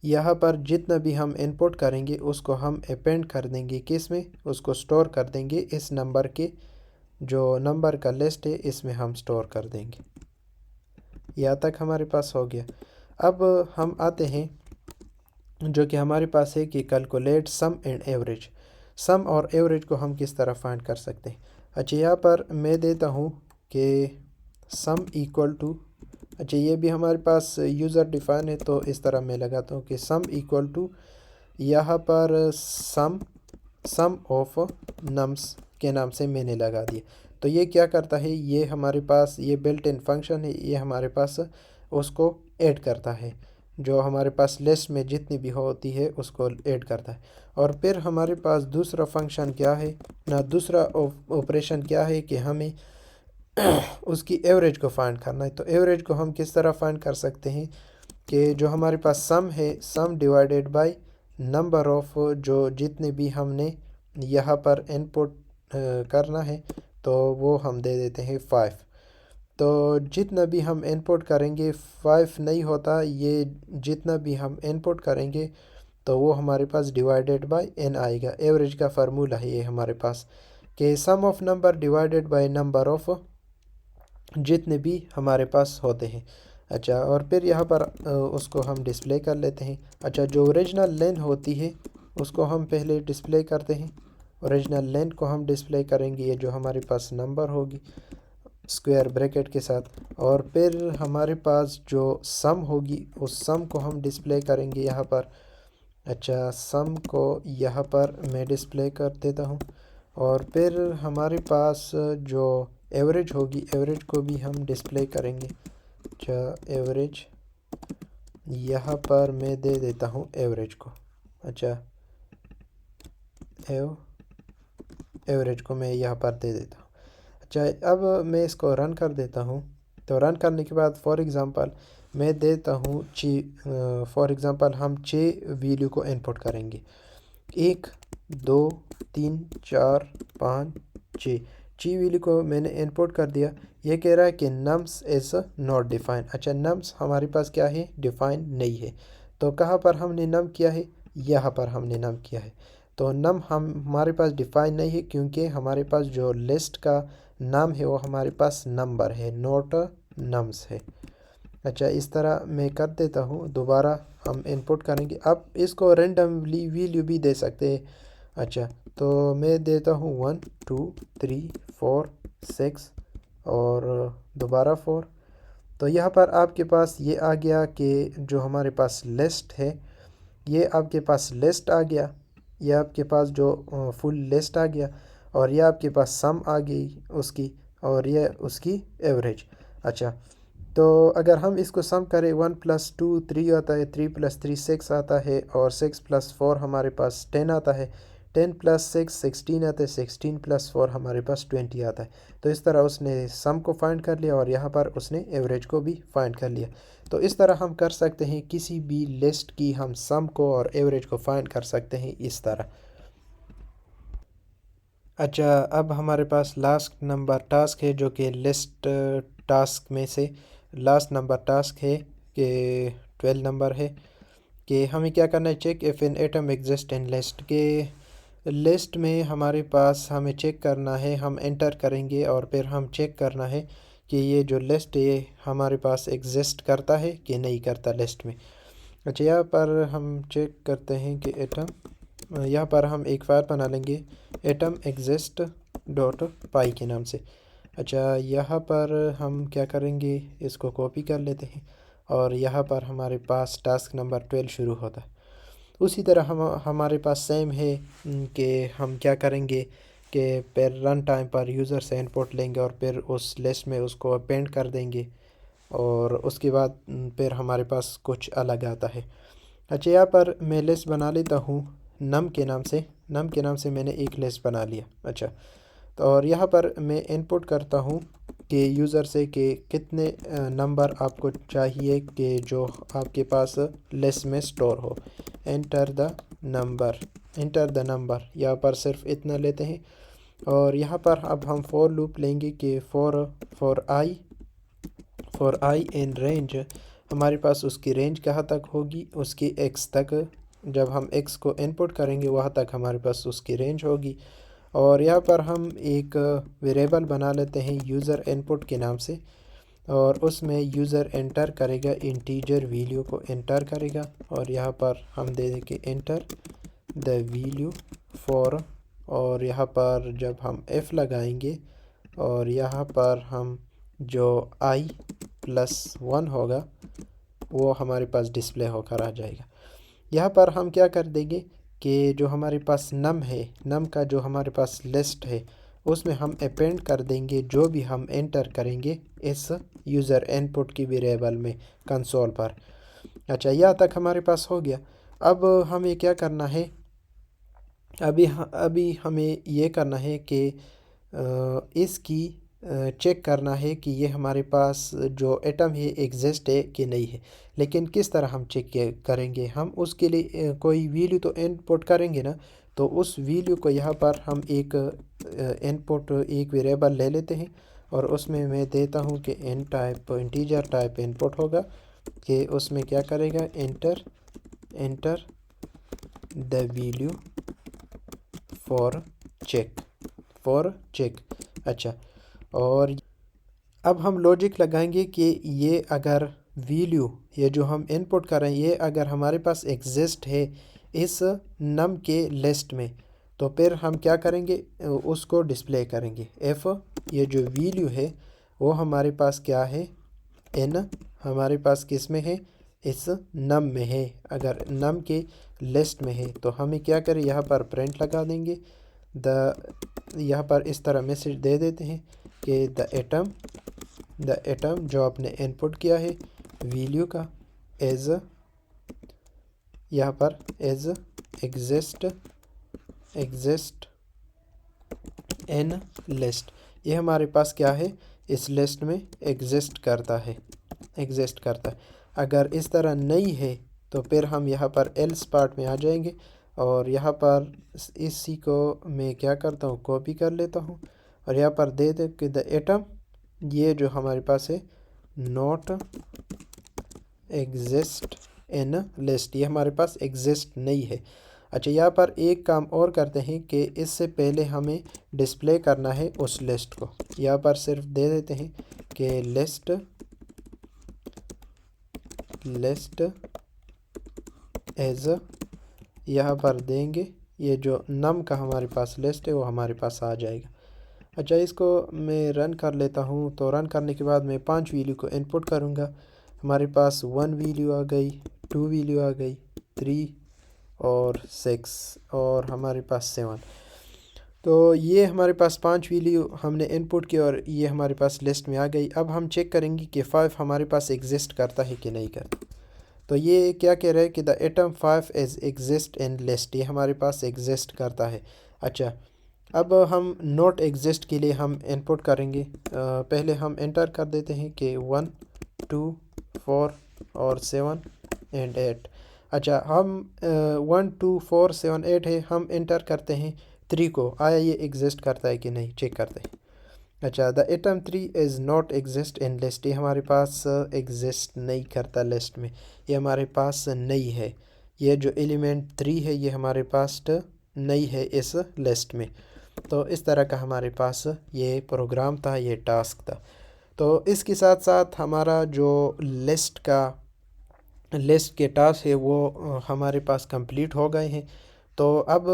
यहाँ पर जितना भी हम इनपुट करेंगे उसको हम अपेंड कर देंगे किस में, उसको स्टोर कर देंगे इस नंबर के, जो नंबर का लिस्ट है इसमें हम स्टोर कर देंगे। यहाँ तक हमारे पास हो गया। अब हम आते हैं जो कि हमारे पास है कि कैलकुलेट सम एंड एवरेज। सम और एवरेज को हम किस तरह फाइंड कर सकते हैं। अच्छा, यहाँ पर मैं देता हूँ कि सम इक्वल टू, अच्छा ये भी हमारे पास यूज़र डिफाइन है, तो इस तरह मैं लगाता हूँ कि सम इक्वल टू, यहाँ पर सम ऑफ नम्स के नाम से मैंने लगा दिया। तो ये क्या करता है, ये हमारे पास ये बिल्ट इन फंक्शन है, ये हमारे पास उसको ऐड करता है, जो हमारे पास लिस्ट में जितनी भी होती है उसको ऐड करता है। और फिर हमारे पास दूसरा फंक्शन क्या है ना, दूसरा ऑपरेशन क्या है कि हमें उसकी एवरेज को फाइंड करना है। तो एवरेज को हम किस तरह फाइंड कर सकते हैं कि जो हमारे पास सम है, सम डिवाइडेड बाय नंबर ऑफ, जो जितने भी हमने यहाँ पर इनपुट करना है, तो वो हम दे देते हैं 5। तो जितना भी हम इनपुट करेंगे 5 नहीं होता, ये जितना भी हम इनपुट करेंगे तो वो हमारे पास डिवाइडेड बाय n आएगा। एवरेज का फार्मूला है ये हमारे पास कि sum of number divided by number of जितने भी हमारे पास होते हैं। अच्छा, और फिर यहाँ पर उसको हम डिस्प्ले कर लेते हैं। अच्छा, जो ओरिजिनल लेन होती है उसको हम पहले डिस्प्ले करते हैं। ओरिजिनल लेंथ को हम डिस्प्ले करेंगे, ये जो हमारे पास नंबर होगी स्क्वायर ब्रैकेट के साथ। और फिर हमारे पास जो सम होगी उस सम को हम डिस्प्ले करेंगे यहाँ पर। अच्छा, सम को यहाँ पर मैं डिस्प्ले कर देता हूँ। और फिर हमारे पास जो एवरेज होगी, एवरेज को भी हम डिस्प्ले करेंगे। अच्छा, एवरेज यहाँ पर मैं दे देता हूँ एवरेज को। अच्छा, एवरेज को मैं यहाँ पर दे देता हूँ। अच्छा, अब मैं इसको रन कर देता हूँ। तो रन करने के बाद फॉर एग्ज़ाम्पल मैं देता हूँ फॉर एग्ज़ाम्पल हम 6 वैल्यू को इनपुट करेंगे। 1 2 3 4 5 6 वैल्यू को मैंने इनपुट कर दिया। ये कह रहा है कि नम्स इज़ नॉट डिफाइन। अच्छा, नम्स हमारे पास क्या है, डिफाइन नहीं है। तो कहाँ पर हमने नम किया है, यहाँ पर हमने नम किया है। तो नम हमारे पास डिफाइन नहीं है क्योंकि हमारे पास जो लिस्ट का नाम है वो हमारे पास नंबर है, नोट नम्स है। अच्छा, इस तरह मैं कर देता हूँ। दोबारा हम इनपुट करेंगे। अब इसको रेंडमली वैल्यू भी दे सकते हैं। अच्छा, तो मैं देता हूँ 1 2 3 4 6 और दोबारा 4। तो यहाँ पर आपके पास ये आ गया कि जो हमारे पास लिस्ट है, ये आपके पास लिस्ट आ गया। ये आपके पास जो फुल लिस्ट आ गया। और ये आपके पास सम आ गई उसकी, और ये उसकी एवरेज। अच्छा, तो अगर हम इसको सम करें 1 + 2 3 आता है, 3 + 3 6 आता है, और 6 + 4 हमारे पास 10 आता है, 10 + 6 16 आता है, 16 + 4 हमारे पास 20 आता है। तो इस तरह उसने सम को फाइंड कर लिया और यहाँ पर उसने एवरेज को भी फाइंड कर लिया। तो इस तरह हम कर सकते हैं, किसी भी लिस्ट की हम सम को और एवरेज को फाइंड कर सकते हैं इस तरह। अच्छा, अब हमारे पास लास्ट नंबर टास्क है जो कि लिस्ट टास्क में से लास्ट नंबर टास्क है कि 12 नंबर है कि हमें क्या करना है, check if an item exist in list. के लिस्ट में हमारे पास हमें चेक करना है, हम एंटर करेंगे और फिर हम चेक करना है कि ये जो लिस्ट है हमारे पास एग्जिस्ट करता है कि नहीं करता लिस्ट में। अच्छा, यहाँ पर हम चेक करते हैं कि एटम, यहाँ पर हम एक फाइल बना लेंगे एटम एग्जिस्ट डॉट पाई के नाम से। अच्छा, यहाँ पर हम क्या करेंगे, इसको कॉपी कर लेते हैं और यहाँ पर हमारे पास टास्क नंबर 12 शुरू होता है। उसी तरह हम हमारे पास सेम है कि हम क्या करेंगे कि फिर रन टाइम पर यूज़र से इनपुट लेंगे और फिर उस लिस्ट में उसको अपेंड कर देंगे और उसके बाद फिर हमारे पास कुछ अलग आता है। अच्छा, यहाँ पर मैं लिस्ट बना लेता हूँ नम के नाम से। नम के नाम से मैंने एक लिस्ट बना लिया। अच्छा, तो और यहाँ पर मैं इनपुट करता हूँ कि यूज़र से कि कितने नंबर आपको चाहिए कि जो आपके पास लिस्ट में स्टोर हो। Enter the number, enter the number, यहाँ पर सिर्फ इतना लेते हैं। और यहाँ पर अब हम फॉर लूप लेंगे कि फॉर आई इन रेंज, हमारे पास उसकी रेंज कहाँ तक होगी, उसकी एक्स तक। जब हम एक्स को इनपुट करेंगे वहाँ तक हमारे पास उसकी रेंज होगी। और यहाँ पर हम एक वेरिएबल बना लेते हैं यूज़र इनपुट के नाम से, और उसमें यूज़र एंटर करेगा, इंटीजर वैल्यू को एंटर करेगा। और यहाँ पर हम दे दें कि एंटर द वैल्यू फॉर, और यहाँ पर जब हम एफ़ लगाएंगे और यहाँ पर हम जो i+1 होगा वो हमारे पास डिस्प्ले होकर आ जाएगा। यहाँ पर हम क्या कर देंगे कि जो हमारे पास नम है, नम का जो हमारे पास लिस्ट है उसमें हम अपेंड कर देंगे जो भी हम एंटर करेंगे इस यूज़र इनपुट की वेरिएबल में कंसोल पर। अच्छा, यहाँ तक हमारे पास हो गया। अब हमें क्या करना है, अभी हमें ये करना है कि इसकी चेक करना है कि ये हमारे पास जो एटम है एग्जिस्ट है कि नहीं है। लेकिन किस तरह हम चेक करेंगे, हम उसके लिए कोई वैल्यू तो इनपुट करेंगे ना। तो उस वैल्यू को यहाँ पर हम एक इनपुट एक वेरिएबल ले लेते हैं और उसमें मैं देता हूँ कि इन टाइप इंटीजर टाइप इनपुट होगा कि उसमें क्या करेगा, enter the value for check. अच्छा, और अब हम लॉजिक लगाएंगे कि ये अगर वैल्यू, ये जो हम इनपुट कर रहे हैं, ये अगर हमारे पास एग्जिस्ट है इस नम के लिस्ट में, तो फिर हम क्या करेंगे, उसको डिस्प्ले करेंगे। एफ ये जो वैल्यू है वो हमारे पास क्या है, एन हमारे पास किस में है, इस नम में है। अगर नम के लिस्ट में है तो हमें क्या करें, यहाँ पर प्रिंट लगा देंगे यहाँ पर इस तरह मैसेज दे देते हैं कि द एटम जो आपने इनपुट किया है वैल्यू का एज यहाँ पर एज एग्जिस्ट इन लिस्ट, ये हमारे पास क्या है, इस लिस्ट में एग्जिस्ट करता है। अगर इस तरह नहीं है तो फिर हम यहाँ पर एल्स पार्ट में आ जाएंगे और यहाँ पर इसी को मैं क्या करता हूँ, कॉपी कर लेता हूँ और यहाँ पर दे दे कि द एटम ये जो हमारे पास है नॉट एग्जिस्ट इन लिस्ट, ये हमारे पास एग्जिस्ट नहीं है। अच्छा, यहाँ पर एक काम और करते हैं कि इससे पहले हमें डिस्प्ले करना है उस लिस्ट को। यहाँ पर सिर्फ दे देते हैं कि लिस्ट एज, यहाँ पर देंगे ये जो नम का हमारे पास लिस्ट है वो हमारे पास आ जाएगा। अच्छा, इसको मैं रन कर लेता हूँ। तो रन करने के बाद मैं 5 वैल्यू को इनपुट करूँगा। हमारे पास 1 वैल्यू आ गई, 2 वैल्यू आ गई, 3 और 6 और हमारे पास 7। तो ये हमारे पास 5 वैल्यू हमने इनपुट की और ये हमारे पास लिस्ट में आ गई। अब हम चेक करेंगे कि 5 हमारे पास एग्जिस्ट करता है कि नहीं करता। तो ये क्या कह रहा है कि the atom 5 is exist in list, ये हमारे पास एग्जिस्ट करता है। अच्छा, अब हम नॉट एग्जिस्ट के लिए हम इनपुट करेंगे। पहले हम एंटर कर देते हैं कि 1 2 4 और 7 एंड 8। अच्छा, हम 1 2 4 7 8 है, हम एंटर करते हैं 3 को, आया ये एग्जिस्ट करता है कि नहीं, चेक करते हैं। अच्छा, the atom 3 is not exist in list, ये हमारे पास एग्जिस्ट नहीं करता लिस्ट में, ये हमारे पास नहीं है। ये जो एलिमेंट 3 है ये हमारे पास नहीं है इस लिस्ट में। तो इस तरह का हमारे पास ये प्रोग्राम था, ये टास्क था। तो इसके साथ साथ हमारा जो लिस्ट के टास्क है वो हमारे पास कंप्लीट हो गए हैं। तो अब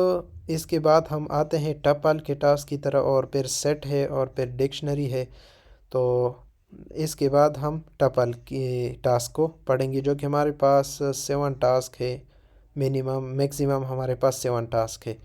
इसके बाद हम आते हैं टपल के टास्क की तरह, और फिर सेट है और फिर डिक्शनरी है। तो इसके बाद हम टपल के टास्क को पढ़ेंगे, जो कि हमारे पास 7 टास्क है। मैक्सिमम हमारे पास 7 टास्क है।